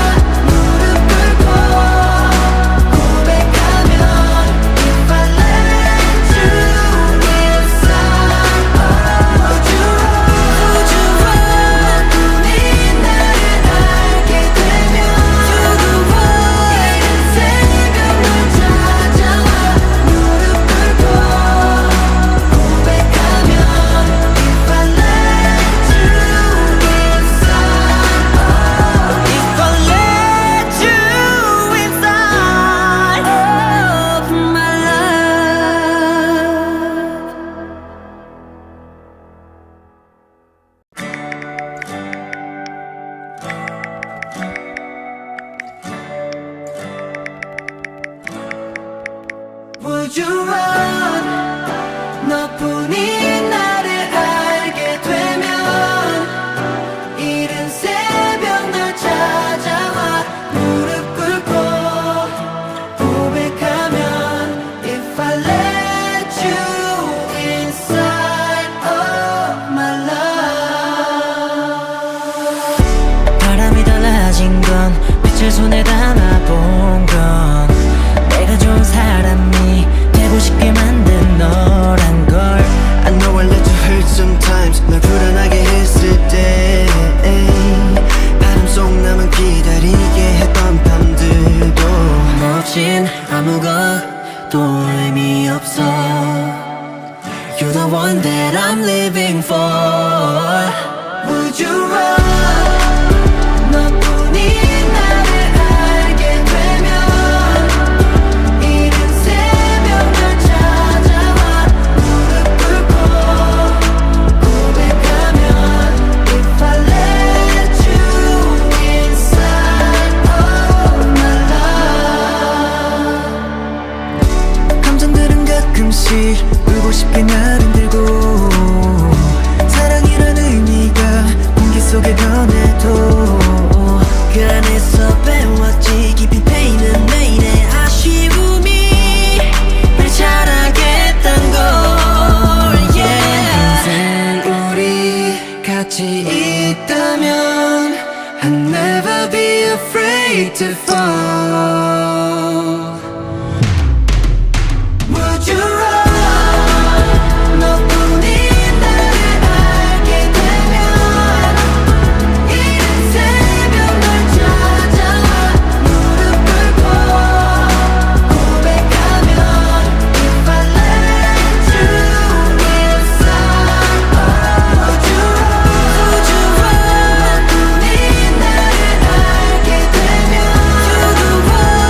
무릎 꿇고 고백하면 If I let you inside Would you run? 너뿐인 나를 알게 되면 You're the one 이른 새벽 날 찾아와 무릎 꿇고 고백하면 If I let you inside If I let you inside of my love Would you run? 너뿐인 나를 알게 되면 이른 새벽 날 찾아와 무릎 꿇고 고백하면 If I let you inside of my love 바람이 달라진 건 빛을 손에 담아본 건 내가 좋은 사람이 되고 싶게 만든 너란 걸 I know I let you hurt sometimes 날 불안하게 했을 때 바람 속 나만 기다리게 했던 밤들도 멋진 아무것도 의미 없어 You're the one that I'm living for Would you run? 너뿐인 나를 알게 되면 이른 새벽 날 찾아와 무릎 꿇고 고백하면 If I let you inside of my love 감정들은 가끔씩 울고 싶게 나를 들고 사랑이란 의미가 공기 속에 변해도 그 안에서 배웠지 깊이 패이는 내일의 아쉬움이 날 자라겠단 걸 yeah. 인생 우리 같이 있다면 I'll never be afraid to fall Would you run? 너뿐인 나를 알게 되면 이른 새벽 날 찾아와 무릎 꿇고 고백하면 If I let you inside Would you run? 너뿐인 나를 알게 되면 You're the one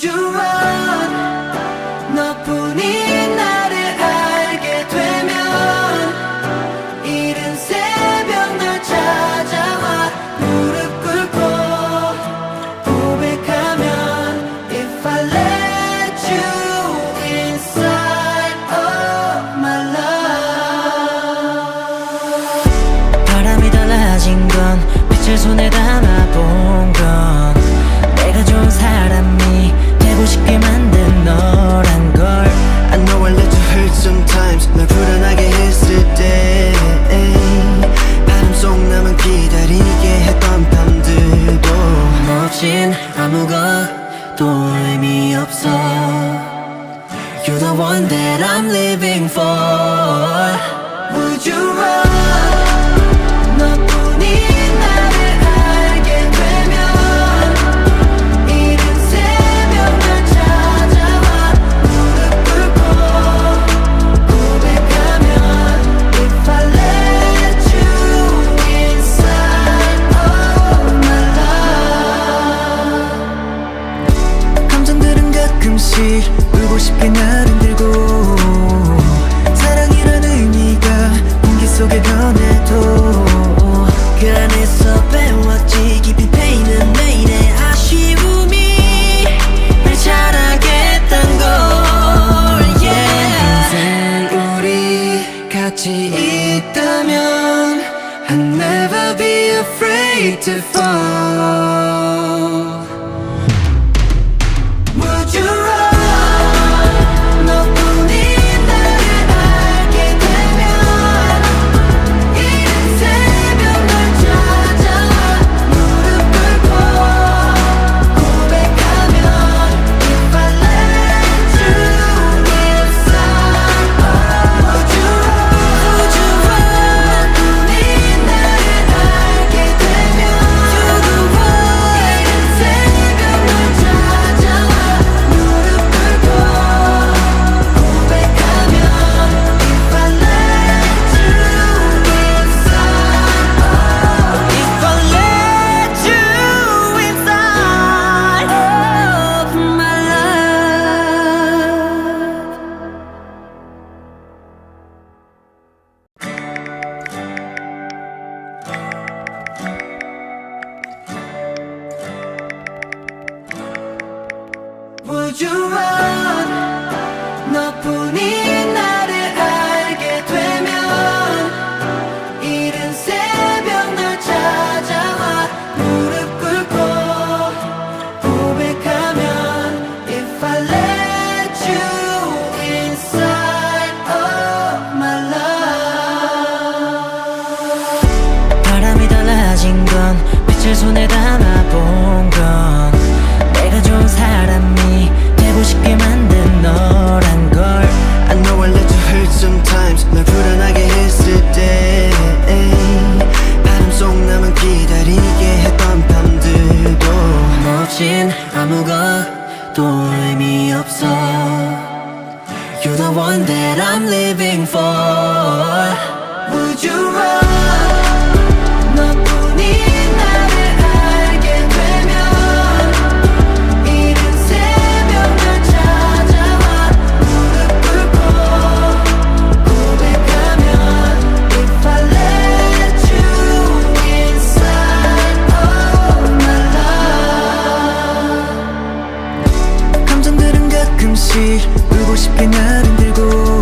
Would you run 너뿐인 나를 알게 되면 이른 새벽 널 찾아와 무릎 꿇고 고백하면 If I let you inside of my love 바람이 달라진 건 빛을 손에 담아본 건 내가 좋은 사람이 되고 싶게 만든 너란 걸 I know I let you hurt sometimes 널 불안하게 했을 때 바람 속 나만 기다리게 했던 밤들도 멋진 아무것도 의미 없어 You're the one that I'm living for Would you run 너뿐인 나를 알게 되면 이른 새벽 널 찾아와 무릎 꿇고 고백하면 If I let you inside of my love 감정들은 가끔씩 울고 싶게 날 흔들고 사랑이란 의미가 공기 속에 변해도 그 안에서 배웠지 깊이 패이는 내일의 아쉬움이 날 자라겠단 걸 yeah. 인생 우리 같이 있다면 I'll never be afraid to fall Would you run 너뿐인 나를 알게 되면 이른 새벽 널 찾아와 무릎 꿇고 고백하면 If I let you inside Would you run 너뿐인 나를 알게 되면 You're the one 이른 새벽 널 찾아와 무릎 꿇고 고백하면 If I let you inside If I let you inside of my love Would you run 너뿐인 나를 알게 되면 이른 새벽 널 찾아와 무릎 꿇고 고백하면 If I let you inside of my love 바람이 달라진 건 빛을 손에 담아본 건 내가 좋은 사람이 되고 싶게 만든 너란 걸 I know I let you hurt sometimes 널 불안하게 했을 때 바람 속 나만 기다리게 했던 밤들도 멋진 아무것도 의미 없어 You're the one that I'm living for Would you run 너뿐인 나를 알게 되면 이른 새벽 널 찾아와 무릎 꿇고 고백하면 If I let you inside of my love 감정들은 가끔씩 울고 싶게 날 흔들고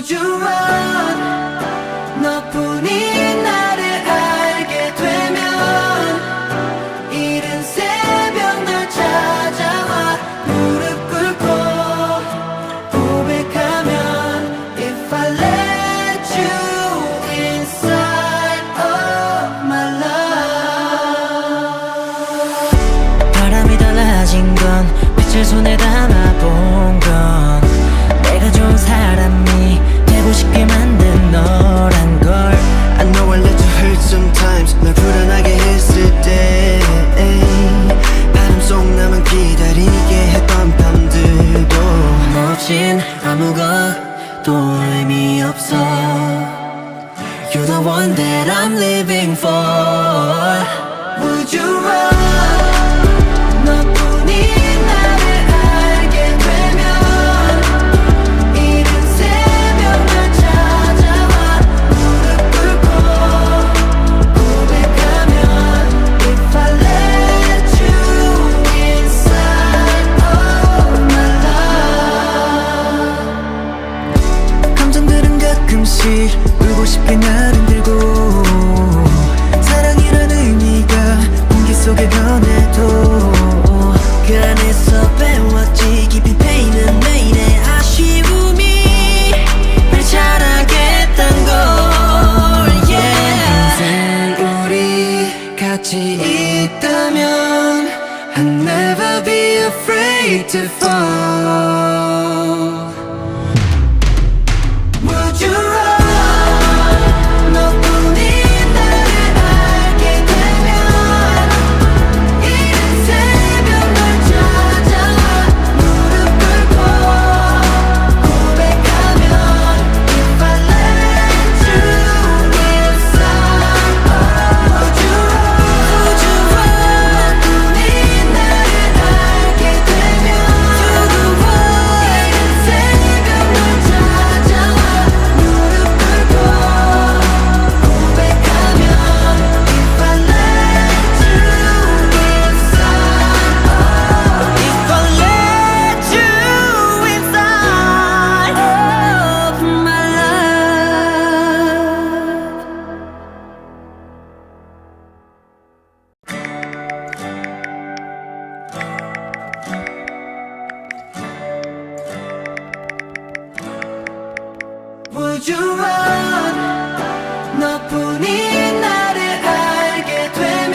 Would you run? 너뿐인 나를 알게 되면 이른 새벽 널 찾아와 무릎 꿇고 고백하면 If I let you inside of my love 바람이 달라진 건 빛을 손에 담아본 건 내가 좋은 사람이 되고 싶게 만든 너란 걸 I know I let you hurt sometimes 널 불안하게 했을 때 바람 속 나만 기다리게 했던 밤들도 멋진 아무것도 의미 없어 You're the one that I'm living for Would you run? 너뿐인 나를 알게 되면 이른 새벽 널 찾아와 무릎 꿇고 고백하면 If I let you inside of my love 감정들은 가끔씩 울고 싶게 나를 들고 사랑이란 의미가 공기 속에 변해도 그 안에서 배웠지 깊이 패이는 내일의 아쉬움이 날 자라겠단 걸 yeah. 인생 우리 같이 있다면 I'll never be afraid to fall Would you run? 너뿐인 나를 알게 되면 이른 새벽 널 찾아와 무릎 꿇고 고백하면 If I let you inside Would you run? 너뿐인 나를 알게 되면 You're the one 이른 새벽 널 찾아와 무릎 꿇고 고백하면 If I let you inside If I let you inside of my love Would you run? 너뿐인 나를 알게 되면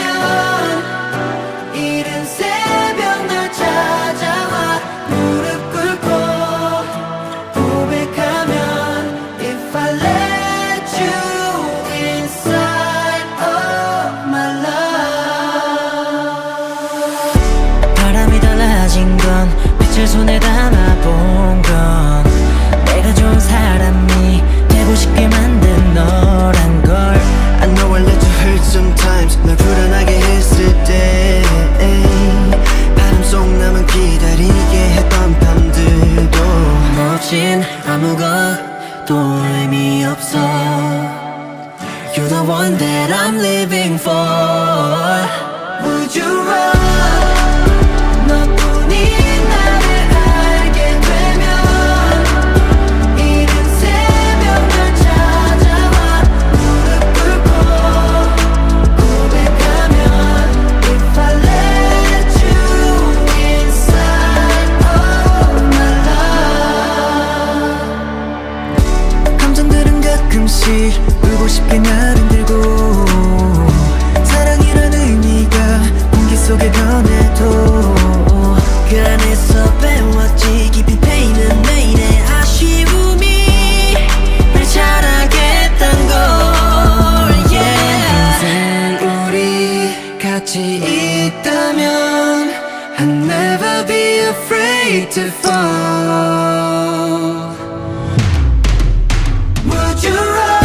이른 새벽 널 찾아와 무릎 꿇고 고백하면 If I let you inside of my love 바람이 달라진 건 빛을 손에 담아본 건 내가 좋은 사람이 되고 싶게 만든 너란 걸 I know I let you hurt sometimes 널 불안하게 했을 때 바람 속 나만 기다리게 했던 밤들도 멋진 아무것도 의미 없어 You're the one that I'm living for Would you run? 너뿐인 나를 알게 되면 이른 새벽 널 찾아와 무릎 꿇고 고백하면 If I let you inside of my love 감정들은 가끔씩 울고 싶게 나를 들고 사랑이란 의미가 공기 속에 변해도 그 안에서 배웠지 깊이 패이는 내일의 아쉬움이 날 자라겠단 걸 yeah. 인생 우리 같이 있다면 I'll never be afraid to fall Would you run?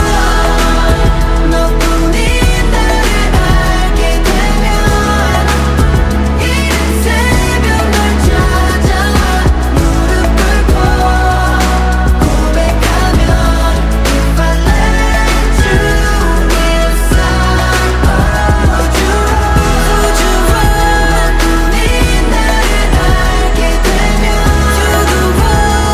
너뿐인 나를 알게 되면 이른 새벽 널 찾아와 무릎 꿇고 고백하면 If I let you inside Would you run? 너뿐인 나를 알게 되면 You're the one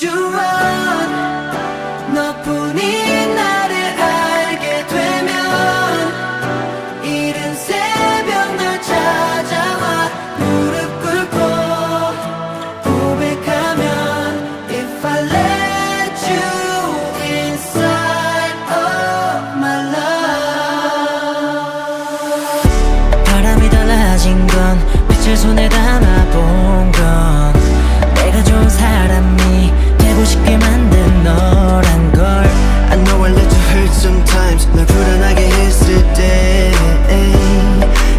Would you run 너뿐인 나를 알게 되면 이른 새벽 널 찾아와 무릎 꿇고 고백하면 If I let you inside of my love 바람이 달라진 건 빛을 손에 담아본 건 내가 좋은 사람이 되고 싶게 만든 너란 걸 I know I let you hurt sometimes 널 불안하게 했을 때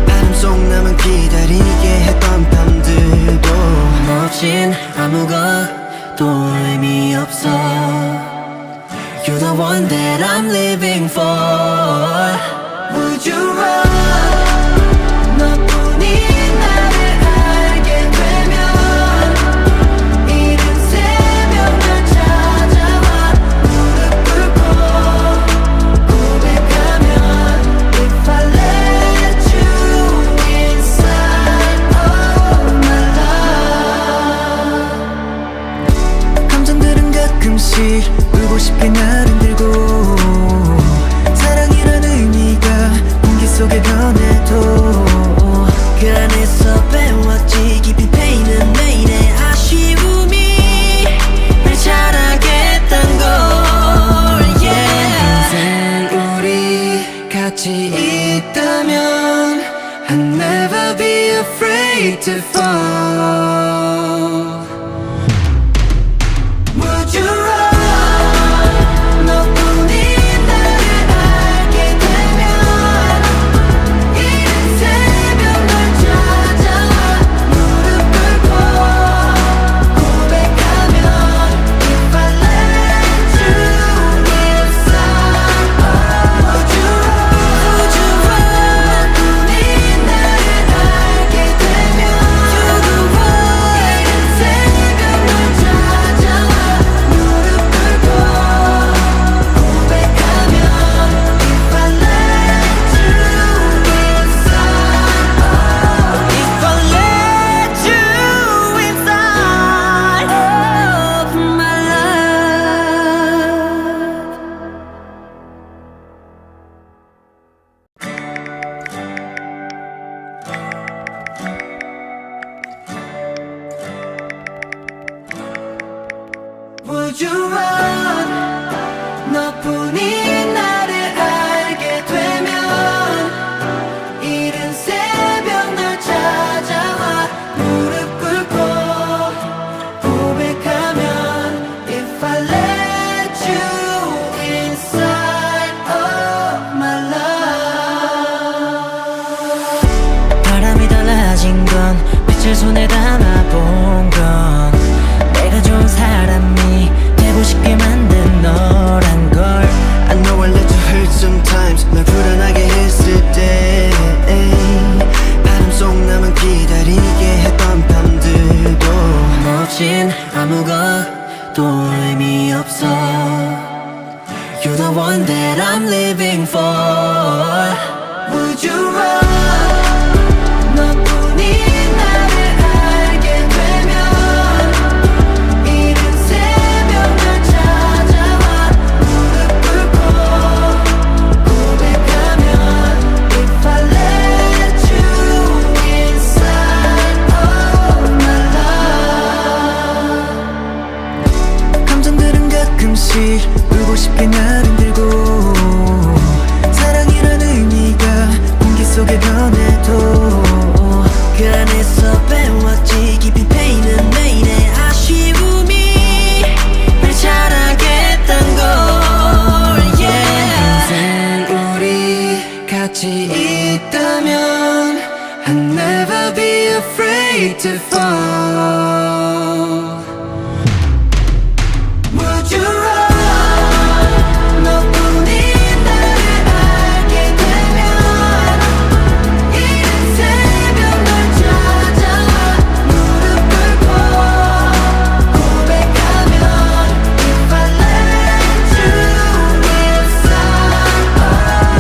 바람 속 나만 기다리게 했던 밤들도 너 없인 아무것도 의미 없어 You're the one that I'm living for Would you run 너뿐인 나를 알게 되면 이른 새벽 널 찾아와 무릎 꿇고 고백하면 If I let you inside of my love 감정들은 가끔씩 울고 싶게 날 흔들고 사랑이란 의미가 공기 속에 변해도 그 안에서 배웠지 깊이 패이는 내일의 아쉬움이 날 자라겠단 걸 yeah. 인생 우리 같이 있다면 I'll never be afraid to fall Would you run 너뿐인 나를 알게 되면 이른 새벽 널 찾아와 무릎 꿇고 고백하면 If I let you inside Would you run 너뿐인 나를 알게 되면 You're the one 이른 새벽 널 찾아와 무릎 꿇고 고백하면 If I let you inside If I let you inside of my love Would you run 너뿐인 나를 알게 되면 이른 새벽 널 찾아와 무릎 꿇고 고백하면 If I let you inside of my love 바람이 달라진 건 빛을 손에 담아본 건 내가 좋은 사람이 되고 싶게 만든 너란 걸 I know I let you hurt sometimes 널 불안하게 했을 때 바람 속 나만 기다리게 했던 밤들도 너 없인 아무것도 의미 없어 You're the one that I'm living for Would you run 너뿐인 나를 알게 되면 이른 새벽 널 찾아와 무릎 꿇고 고백하면 If I let you inside of my love 감정들은 가끔씩 울고 싶게 날 흔들고 사랑이란 의미가 공기 속에 변해도 그 안에서 배웠지 깊이 패이는 내일의 아쉬움이 날 자라겠단 걸 yeah. 인생 우리 같이 있다면 I'll never be afraid to fall Would you run 너뿐인 나를 알게 되면 이른 새벽 널 찾아와 무릎 꿇고 고백하면 If I let you inside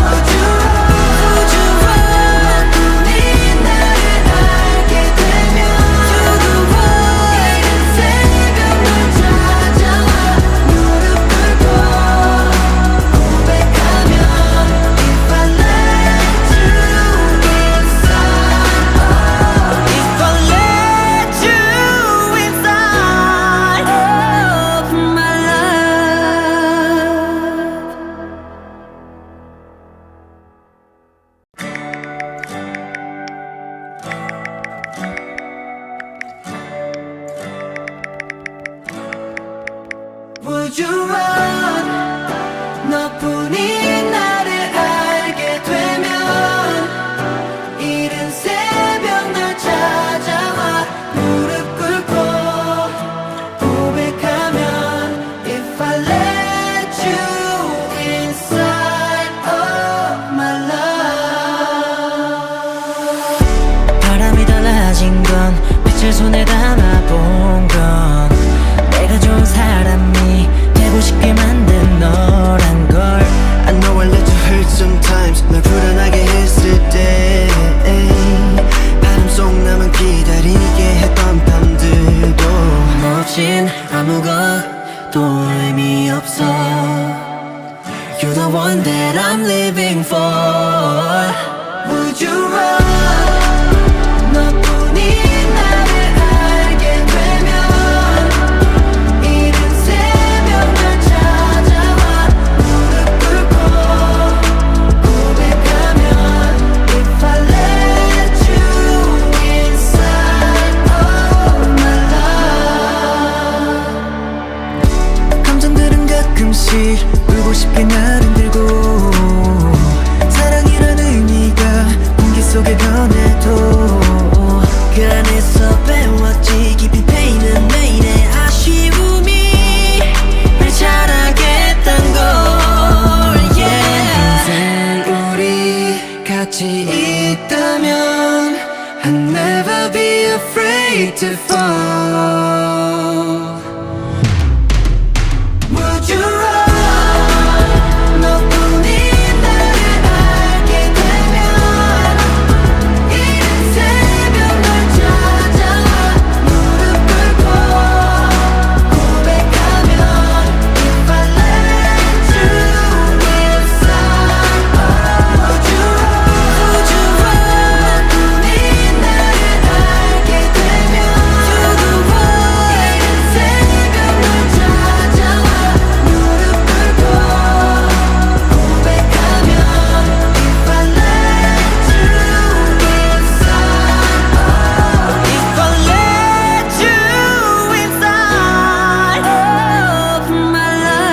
Would you run 너뿐인 나를 알게 되면 You're the one Would you run 너뿐인 나를 알게 되면 이른 새벽 날 찾아와 무릎 꿇고 고백하면 If I let you inside of my love 바람이 달라진 건 빛을 손에 담아본 건 내가 좋은 사람이 되고 싶게 만든 너란 걸 I know I let you hurt sometimes 널 불안하게 했을 때 바람 속 나만 기다리게 했던 밤들도 멋진 아무것도 의미 없어 You're the one that I'm living for Would you run 너뿐인 나를 알게 되면 이른 새벽 날 찾아와 무릎 꿇고 고백하면 If I let you inside of my love 감정들은 가끔씩 울고 싶게 날 흔들고 사랑이란 의미가 공기 속에 변해도 그 안에서 배웠지 깊이 패이는 내일의 아쉬움이 날 자라겠단 걸 yeah. 인생 우리 같이 있다면 I'll never be afraid to fall Would you run 너뿐인 나를 알게 되면 이른 새벽 날 찾아와 무릎 꿇고 고백하면 If I let you inside Would you run 너뿐인 나를 알게 되면 You're the one 이른 새벽 날 찾아와 무릎 꿇고 고백하면 If I let you inside If I let you inside of my love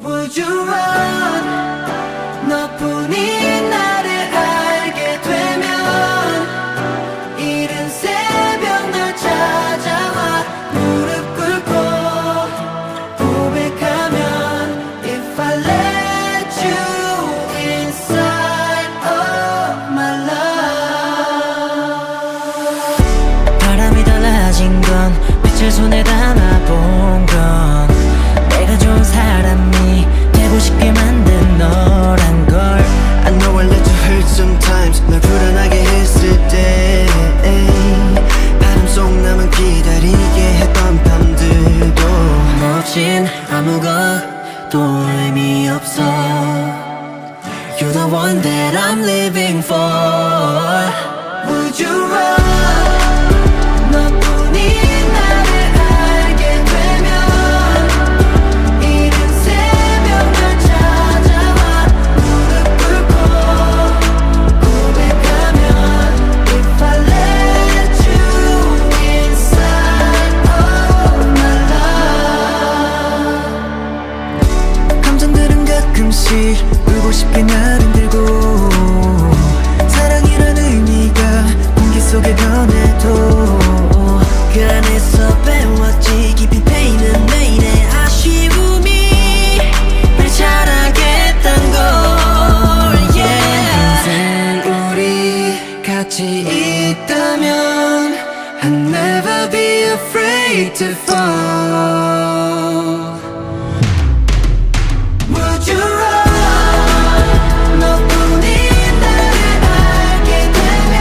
Would you run 너뿐인 나를 알게 되면 이른 새벽 날 찾아와 무릎 꿇고 고백하면 If I let you inside of my love 바람이 달라진 건 빛을 손에 담아본 건 내가 좋은 사람이 되고 싶게 만든 너란 걸 I know I let you hurt sometimes 널 불안하게 했을 때 바람 속 나만 기다리게 했던 밤들도 멋진 아무것도 의미 없어 You're the one that I'm living for Would you run 너뿐인 나를 알게 되면 이른 새벽 날 찾아와 무릎 꿇고 고백하면 If I let you inside of my love 감정들은 가끔씩 울고 싶게 날 흔들고 사랑이란 의미가 공기 속에 변해도 그 안에서 배웠지 깊이 패이는 내일의 아쉬움이 날 자라겠단 걸 yeah. 인생 우리 같이 있다면 I'll never be afraid to fall Would you run 너뿐인 나를 알게 되면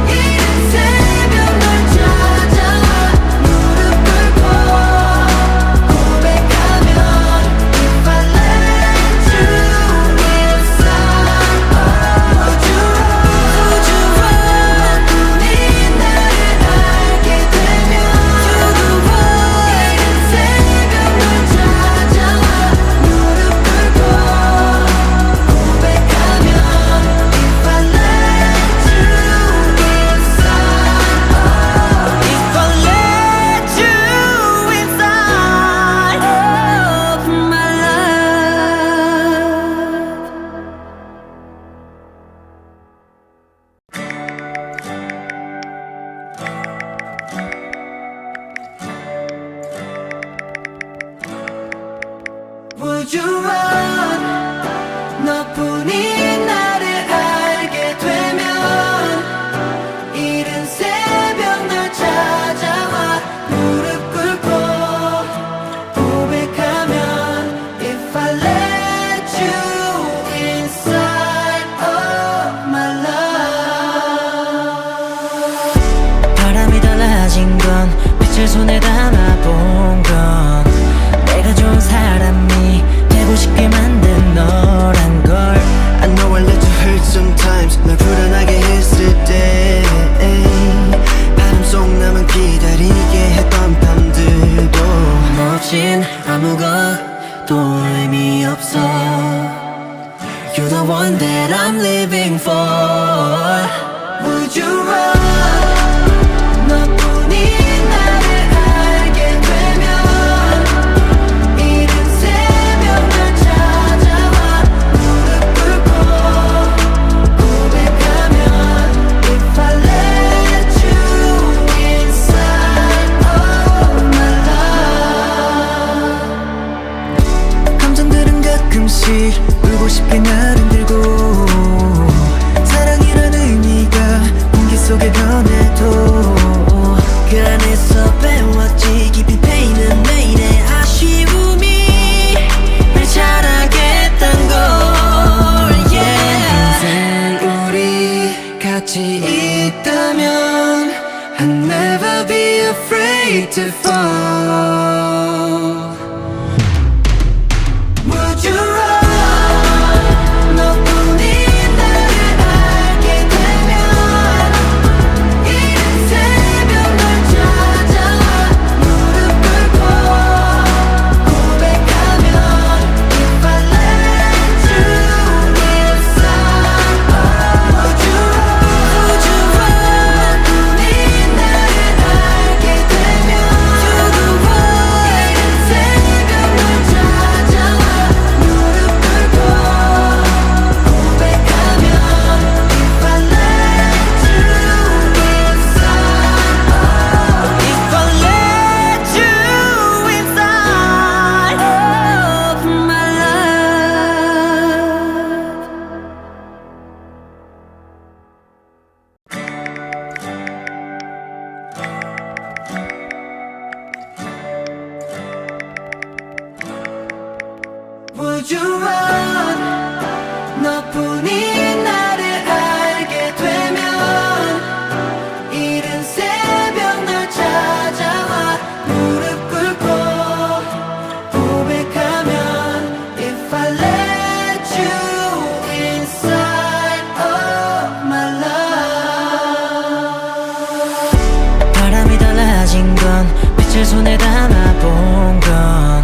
이른 새벽 날 찾아와 무릎 꿇고 고백하면 If I let you inside Would you run 너뿐인 나를 알게 되면 You're the one 이른 새벽 Would you run? 너뿐인 나를 알게 되면 이른 새벽 널 찾아와 무릎 꿇고 고백하면 If I let you inside of my love. 바람이 달라진 건 빛을 손에 담아본 건 내가 좋은 사람이 되고 싶게 만든 너란 걸. I know I let you hurt sometimes 널 불안하게 했을 때 바람 속 나만 기다리게 했던 밤들도 멋진 아무것도 의미 없어 You're the one that I'm living for. Would you run? 너뿐인 나를 알게 되면 이른 새벽 널 찾아와 무릎 꿇고 고백하면 If I let you inside of my love. 감정들은 가끔씩 울고 싶게 날 흔들고 사랑이란 의미가 공기 속에 변해도 그 안에서 배웠지 깊이 패이는 내일의 아쉬움이 날 자라겠단 걸. Yeah. 인생 우리 같이 있다면 I'll never be afraid to fall. Would you run? 너뿐인 나를 알게 되면 이른 새벽 널 찾아와 무릎 꿇고 고백하면 If I let you inside Would you run? 너뿐인 나를 알게 되면 You're the one. 이른 새벽 널 찾아와 무릎 꿇고 고백하면 If I let you inside If I let you inside of my love. Would you run? 너뿐인 나를 알게 되면 이른 새벽 널 찾아와 무릎 꿇고 고백하면 If I let you inside of my love. 바람이 달라진 건 빛을 손에 담아본 건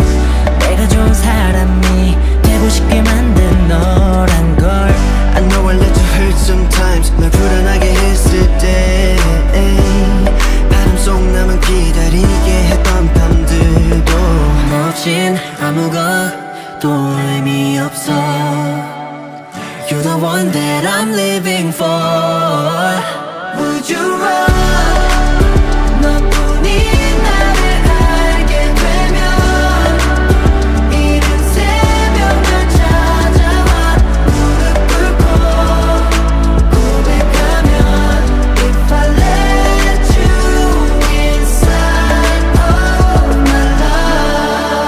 내가 좋은 사람이 되고 싶게 만든 너란 걸. I know I let you hurt sometimes 널 불안하게 했을 때 바람 속 나만 기다리게 했던 밤들도 멋진 아무것도 의미 없어 You're the one that I'm living for. Would you run? 너뿐인 나를 알게 되면 이른 새벽 널 찾아와 무릎 꿇고 고백하면 If I let you inside of my love.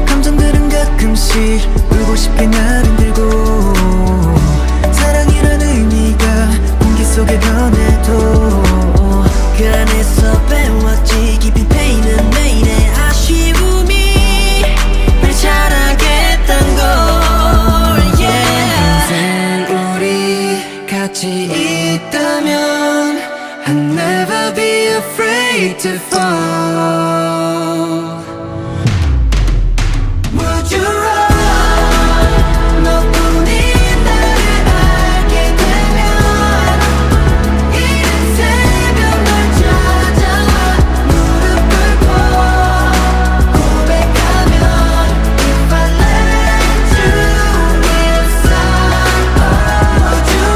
감정들은 가끔씩 울고 싶게 날 흔들고 사랑이란 의미가 공기 속에 변해도 그 안에서 배웠지 깊이 패이는 내일의 아쉬움이 날 자라겠단 걸. Yeah. 인생 우리 같이 있다면 I'll never be afraid to fall. Would you run? 너뿐인 나를 알게 되면 이른 새벽 널 찾아와 무릎 꿇고 고백하면 If I let you inside Would you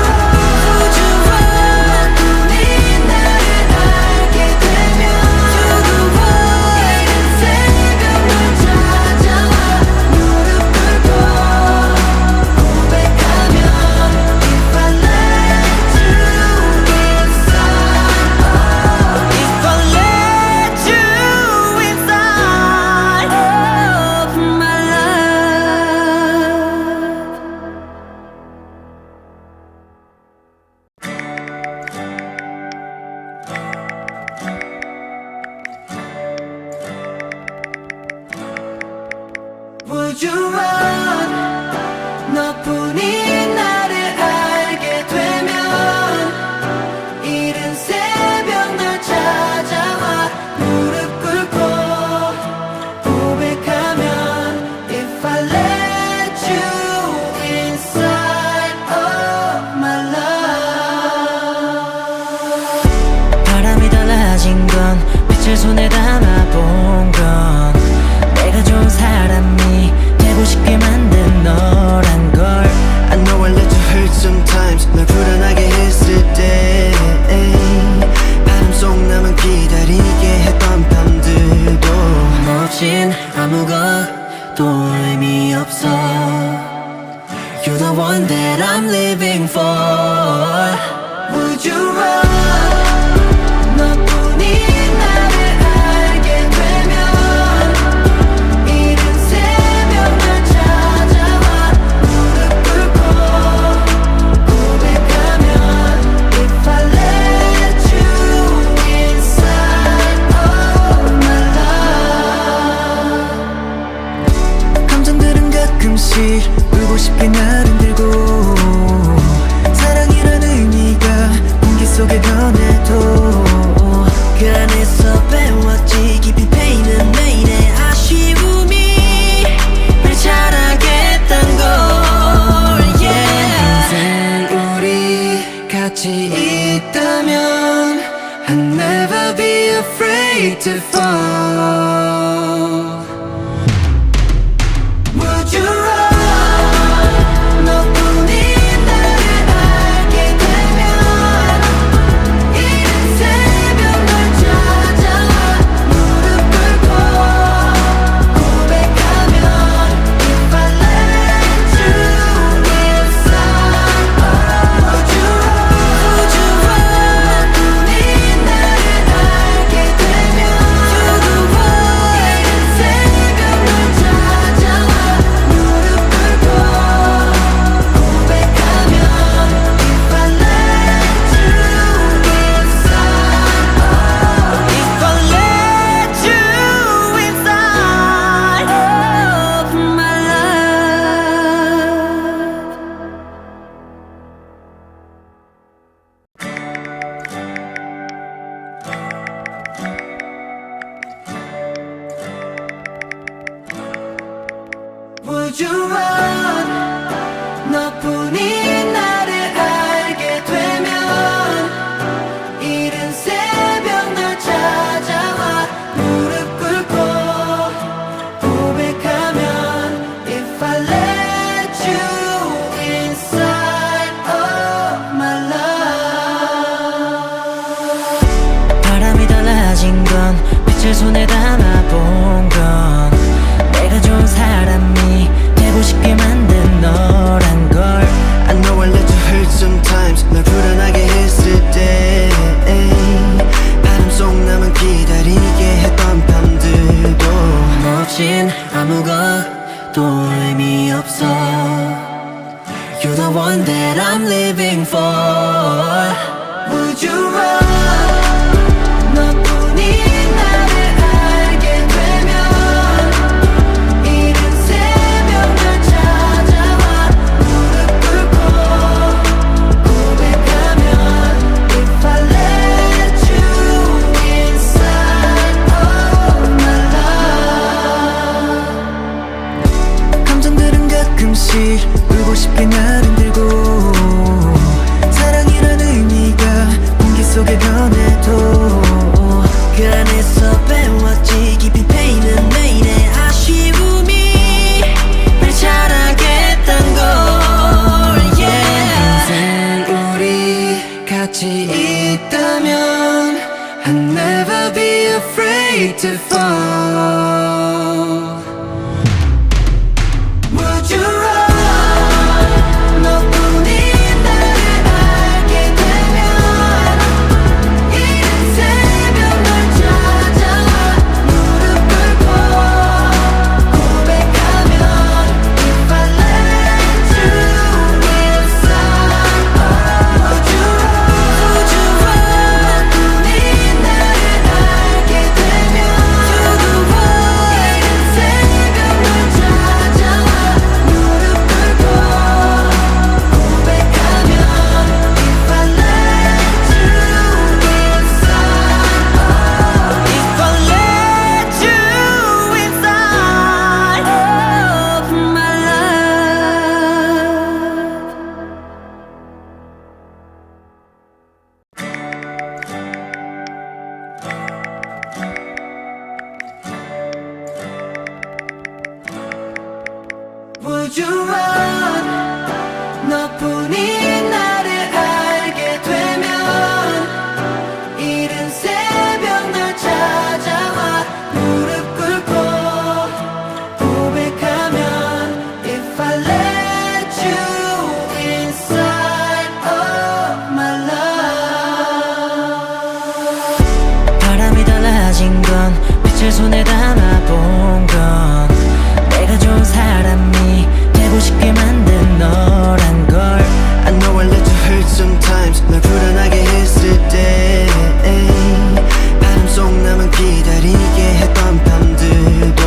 run? 너뿐인 나를 알게 되면 You're the one. 이른 you run 너뿐인 나를 알게 되면 이른 새벽 날 찾아와 무릎 꿇고 고백하면 If I let you inside of my love 바람이 달라진 건 빛을 손에 담아본 건 내가 좋은 사람이 되고 싶게 만든 너란 걸 I know I let you hurt sometimes 날 불안하게 했을 때 바람 속 나만 기다리게 했던 밤들도 멋진 아무것도 의미 없어 You're the one that I'm living for Would you run 너뿐인 나를 알게 되면 이른 새벽 날 찾아와 무릎 꿇고 고백하면 If I let you inside of my love 감정들은 가끔씩 울고 싶게 날 흔들고 사랑이란 의미가 공기 속에 변해도 그 안에서 배웠지 깊이 패이는 내일의 아쉬움이 날 자라겠단 걸 yeah. 인생 우리 같이 있다면 I'll never be afraid to fall Would you run 너뿐인 나를 알게 되면 이른 새벽 날 찾아와 무릎 꿇고 고백하면 If I let you inside Would you run 너뿐인 나를 알게 되면 You're the one 이른 새벽 날 찾아와 무릎 꿇고 고백하면 If I let you inside If I let you inside of my love Would you run 너뿐인 나를 알게 되면 이른 새벽 날 찾아와 무릎 꿇고 고백하면 If I let you inside of my love 바람이 달라진 건 빛을 손에 담아본 건 내가 좋은 사람이 되고 싶게 만든 너란 걸 I know I let you hurt sometimes 날 불안하게 했을 때 바람 속 나만 기다리게 했던 밤들도 멋진 아무것도 의미 없어 You're the one that I'm living for Would you run 너뿐인 나를 알게 되면 이른 새벽 날 찾아와 무릎 꿇고 고백하면 If I let you inside of my love 감정들은 가끔씩 울고 싶게 날 흔들고 사랑이란 의미가 공기 속에 변해도 그 안에서 배웠지 깊이 패이는 내일의 아쉬움이 날 자라겠단 걸 yeah. 인생 우리 같이 있다면 I'll never be afraid to fall Would you run 너뿐인 나를 알게 되면 이른 새벽 날 찾아와 무릎 꿇고 고백하면 If I let you inside Would you run 너뿐인 나를 알게 되면 You're the one 이른 Would you run 너뿐인 나를 알게 되면 이른 새벽 널 찾아와 무릎 꿇고 고백하면 If I let you inside of my love 바람이 달라진 건 빛을 손에 담아본 건 내가 좋은 사람이 되고 싶게 만든 너란 걸 I know I let you hurt sometimes 널 불안하게 했을 때 바람 속 나만 기다리게 했던 밤들도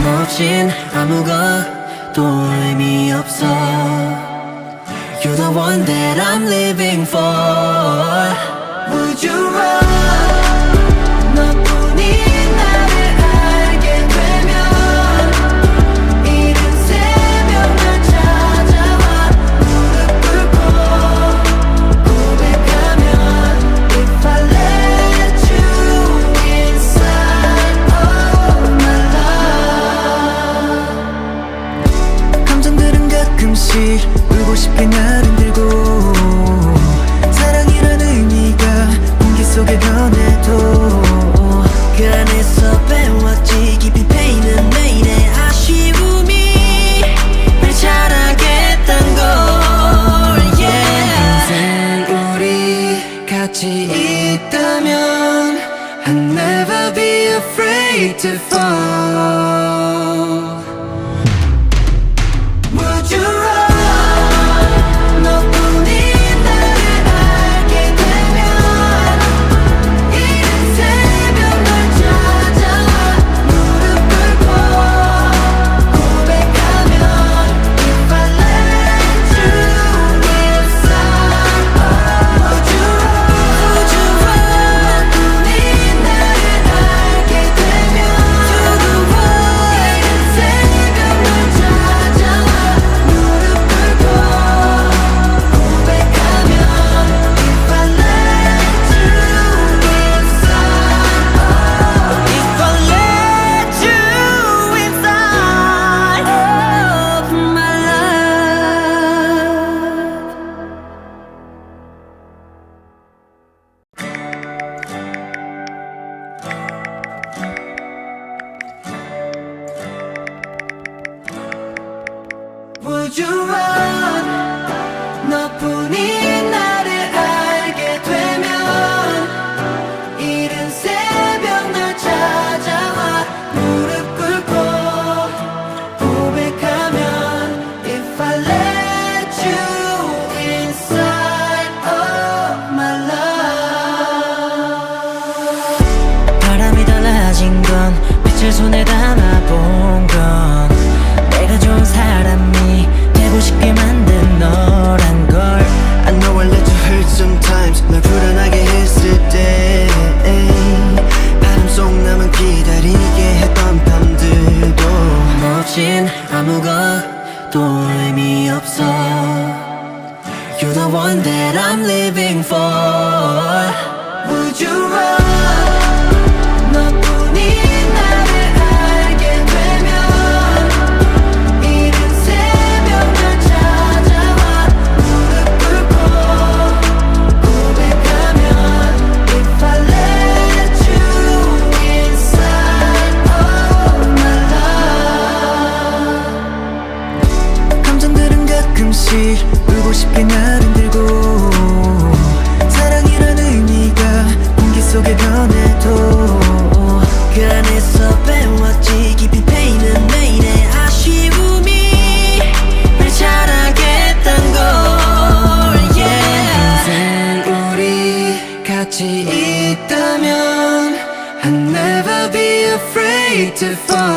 멋진 아무것도 의미 없어 You're the one that I'm living for Would you run 너뿐인 나를 알게 되면 이른 새벽 널 찾아와 무릎 꿇고 고백하면 If I let you inside of my love 감정들은 가끔씩 울고 싶게 날 흔들고 사랑이란 의미가 공기 속에 변해도 그 안에서 배웠지 깊이 패이는 내일의 아쉬움이 날 자라겠단 걸 yeah. 인생 우리 같이 있다면 I'll never be afraid to fall Would you run 너뿐인 나를 알게 되면 이른 새벽 널 찾아와 무릎 꿇고 고백하면 If I let you inside Would you run 너뿐인 나를 알게 되면 You're the one 이른 새벽 널 찾아와 무릎 꿇고 고백하면 If I let you inside If I let you inside of my love Would you run 너뿐인 나를 알게 되면 이른 새벽 널 찾아와 무릎 꿇고 고백하면 If I let you inside of my love 바람이 달라진 건 빛을 손에 담아본 건 내가 좋은 사람이 되고 싶게 만든 너란 걸 I know I let you hurt sometimes 널 불안하게 했을 때 바람 속 나만 기다리게 했던 밤들도 멋진 아무것도 의미 없어 You're the one that I'm living for Would you run 너뿐인 나를 알게 되면 이른 새벽 널 찾아와 무릎 꿇고 고백하면 If I let you inside of my love 감정들은 가끔씩 울고 싶게 날 흔들고 사랑이란 의미가 공기 속에 변해도 그 안에서 배웠지 깊이 패이는 내일의 아쉬움이 날 자라겠단 걸 yeah. 인생 우리 같이 있다면 I'll never be afraid to fall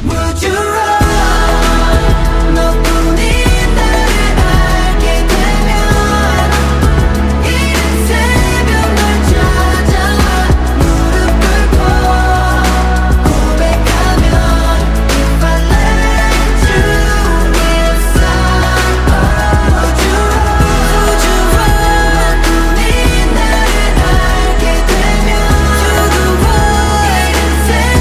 Would you run 너뿐인 나를 알게 되면 이른 새벽 널 찾아와 무릎 꿇고 고백하면 If I let you inside Would you run 너뿐인 나를 알게 되면 You're the one 이른 새벽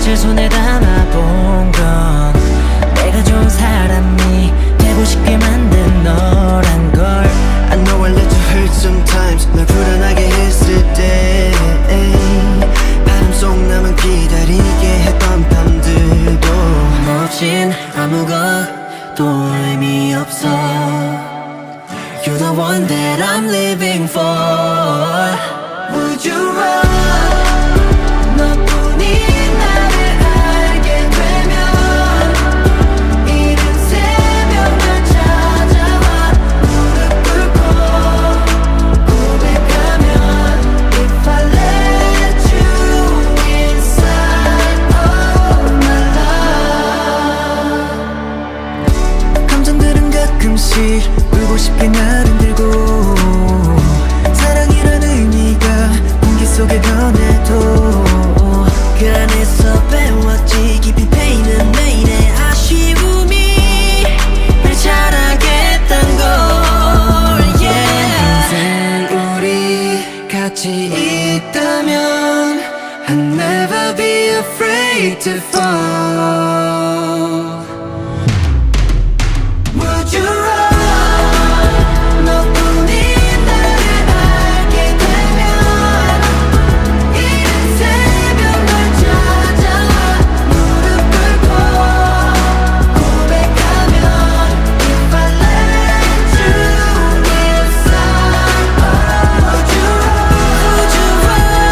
빛을 손에 담아본 건 내가 좋은 사람이 되고 싶게 만든 너란 걸. I know I let you hurt sometimes 날 불안하게 했을 때 바람 속 나만 기다리게 했던 밤들도 멋진 아무것도 의미 없어. You're the one that I'm living for. Would you run 너뿐인 나를 알게 되면 이른 새벽 날 찾아와 무릎 꿇고 고백하면 If I let you inside of my love 감정들은 가끔씩 울고 싶게 날 흔들고 사랑이란 의미가 공기 속에 변해도 그 안에서 배웠지 깊이 패이는 내일의 아쉬움이 날 자라겠단 걸. Yeah. 평생 우리 같이 있다면 I'll never be afraid to fall. Would you run 너뿐인 나를 알게 되면 이른 새벽 날 찾아와 무릎 꿇고 고백하면 If I let you inside Would you run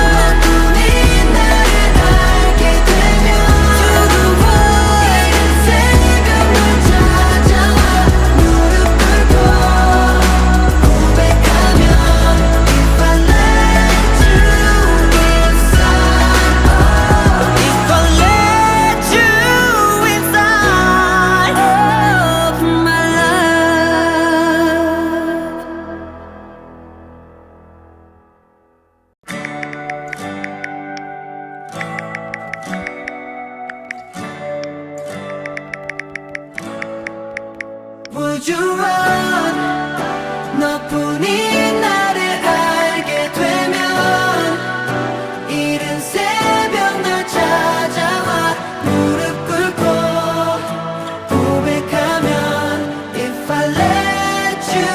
너뿐인 나를 알게 되면 이른 새벽 날 찾아와 무릎 꿇고 고백하면 If I let you inside If I let you inside of my love. Would you run 너뿐인 나를 알게 되면 이른 새벽 날 찾아와 무릎 꿇고 고백하면 If I let you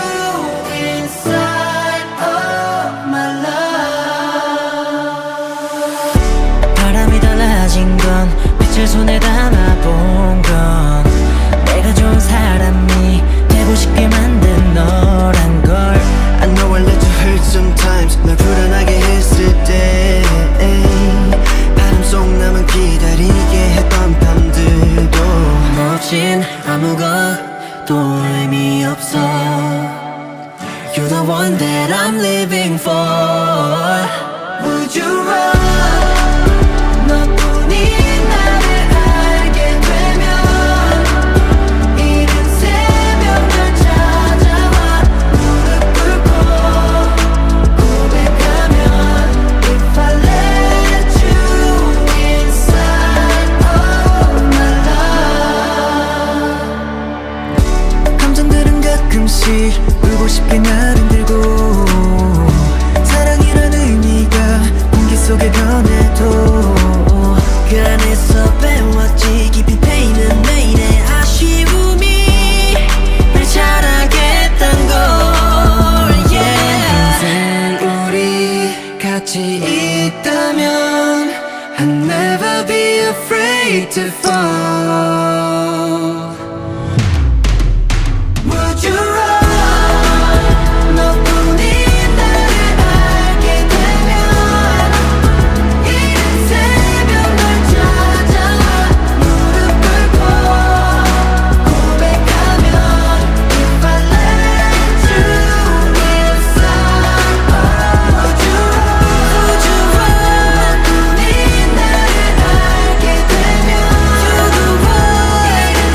inside of my love 바람이 달라진 건 빛을 손에 담아본 건 내가 좋은 사람이 되고 싶게 만든 너란 걸. I know I let you hurt sometimes 날 불안하게 했을 때 바람 속 나만 기다리게 했던 밤들도 멋진 아무것도 의미 없어. You're the one that I'm living for. Would you run 너뿐인 나를 알게 되면 이른 새벽 날 찾아와 무릎 꿇고 고백하면 If I let you inside of my love 감정들은 가끔씩 울고 싶게 날 흔들고 사랑이란 의미가 공기 속에 변해도 그 안에서 배웠지 깊이 패이는 내일의 아쉬움이 날 자라겠단 걸. Yeah. 평생 우리 같이 있다면 I'll never be afraid to fall. Would you run 너뿐인 나를 알게 되면 이른 새벽 날 찾아와 무릎 꿇고 고백하면 If I let you inside Would you run 너뿐인 나를 알게 되면 You're the one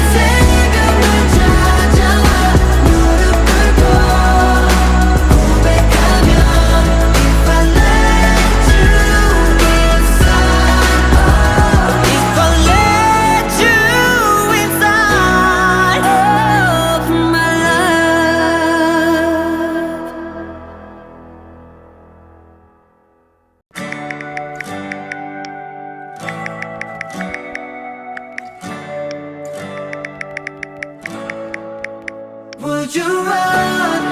Would you run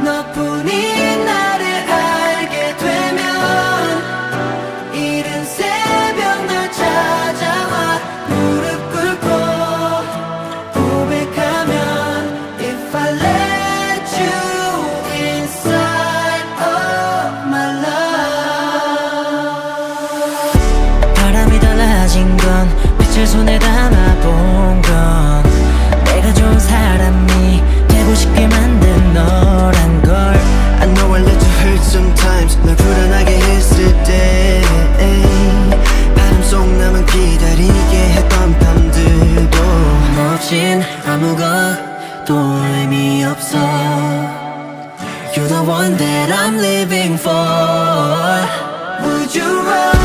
너뿐인 나를 알게 되면 이른 새벽 널 찾아와 무릎 꿇고 고백하면 If I let you inside of my love 바람이 달라진 건 빛을 손에 담아본 건 내가 좋은 사람이 되고 싶게 만든 너란 걸 I know I let you hurt sometimes 널 불안하게 했을 때 바람 속 나만 기다리게 했던 밤들도 너 없인 아무것도 의미 없어 You're the one that I'm living for Would you run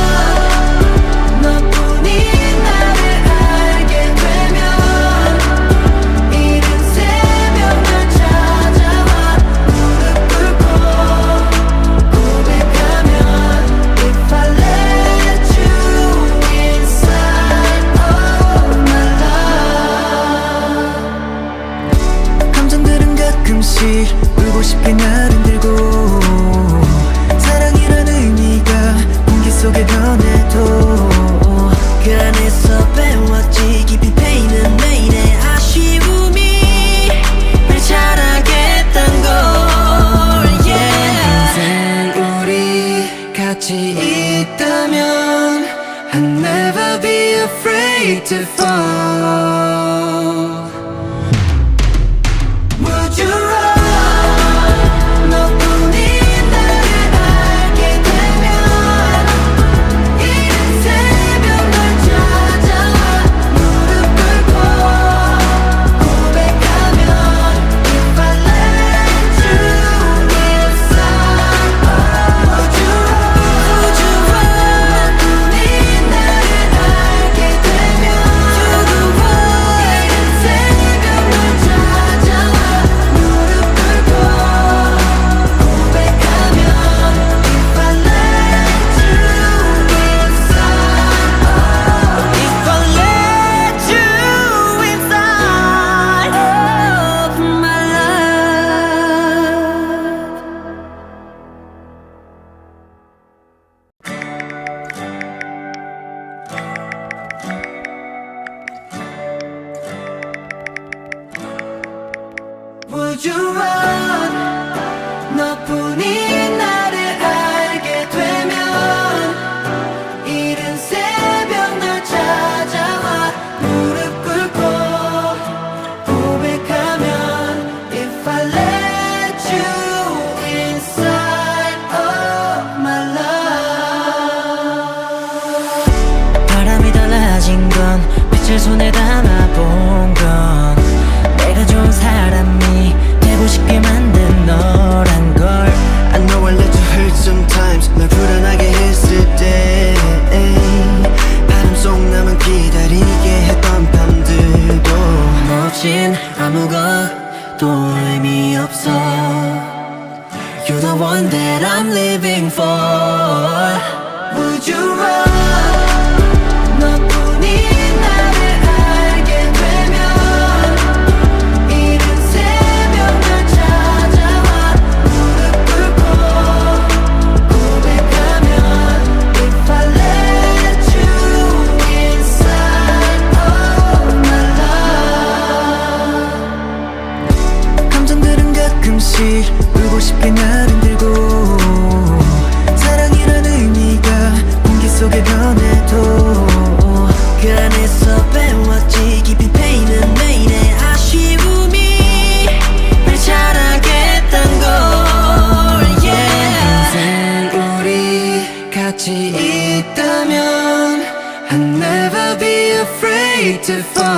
너뿐인 나를 알게 되면 이른 새벽 널 찾아와 무릎 꿇고 고백하면 If I let you inside of my love 감정들은 가끔씩 울고 싶게 날 흔들고 사랑이란 의미가 공기 속에 변해도 그 안에서 배웠지 깊이 패이는 매일의 아쉬움이 날 자라겠단 걸 yeah. 인생 우리 같이 있다면 I'll never be afraid to fall Would you run 너뿐인 나를 알게 되면 이른 새벽 널 찾아와 무릎 꿇고 고백하면 If I let you inside Would you run 너뿐인 나를 알게 되면 You're the one 이른 새벽 널 찾아와 무릎 꿇고 고백하면 If I let you inside If I let you inside of my love Would you run 너뿐인 나를 알게 되면 이른 새벽 널 찾아와 무릎 꿇고 고백하면 If I let you inside of my love 바람이 달라진 건 빛을 손에 담아본 건 내가 좋은 사람이 되고 싶게 만든 너란 걸 I know I let you hurt sometimes 널 불안하게 했을 때 바람 속 나만 기다리게 했던 밤들도 너 없인 아무것도 의미 없어 You're the one that I'm living for Would you run 너뿐인 나를 알게 되면 이른 새벽 널 찾아와 무릎 꿇고 고백하면 If I let you inside of my love 감정들은 가끔씩 울고 싶게 날 흔들고 사랑이란 의미가 공기 속에 변해도 그 안에서 배웠지 깊이 패이는 매일의 아쉬움이 날 자라겠단 걸 yeah. 인생 우리 같이 있다면 I'll never be afraid to fall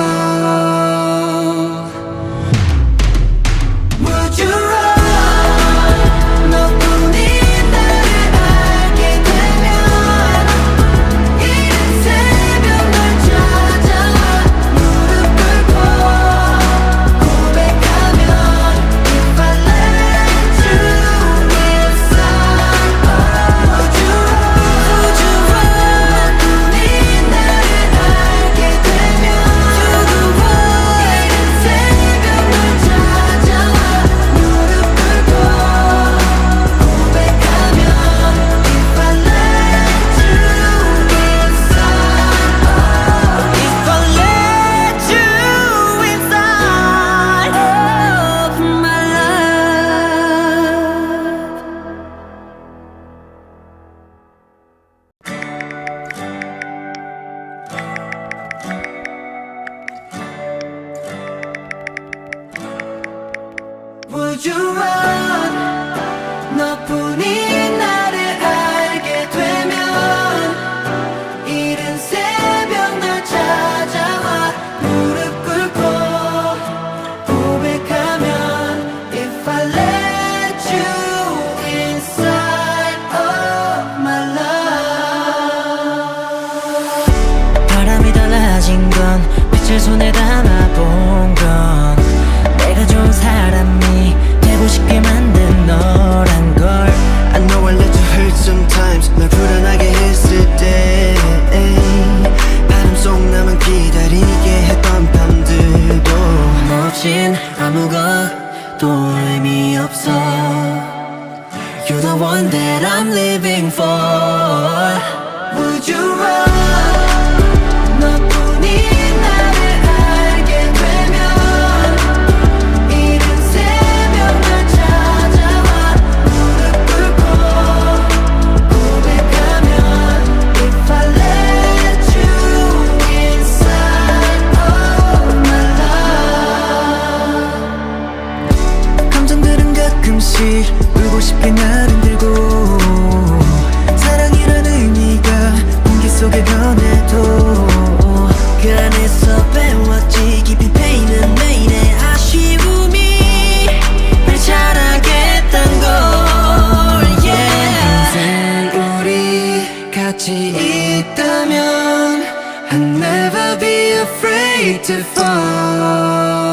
Would you run 너뿐인 나를 알게 되면 이른 새벽 널 찾아와 무릎 꿇고 고백하면 If I let you inside Would you run 너뿐인 나를 알게 되면 You're the one 빛을 손에 담아본 건 내가 좋은 사람이 되고 싶게 만든 너란 걸. I know I let you hurt sometimes 날 불안하게 했을 때 바람 속 나만 기다리게 했던 밤들도 멋진 아무것도 의미 없어. You're the one that I'm living for. Would you run? 너뿐인 나를 알게 되면 이른 새벽 날 찾아와 무릎 꿇고 고백하면 If I let you inside of my love. 감정들은 가끔씩 울고 싶게 날 흔들고 사랑이란 의미가 공기 속에 변해도 그 안에서 배웠지 깊이 패이는 내일의 아쉬움이 날 자라겠단 걸. Yeah. 평생 우리 같이 있다면 I'll never be afraid to fall.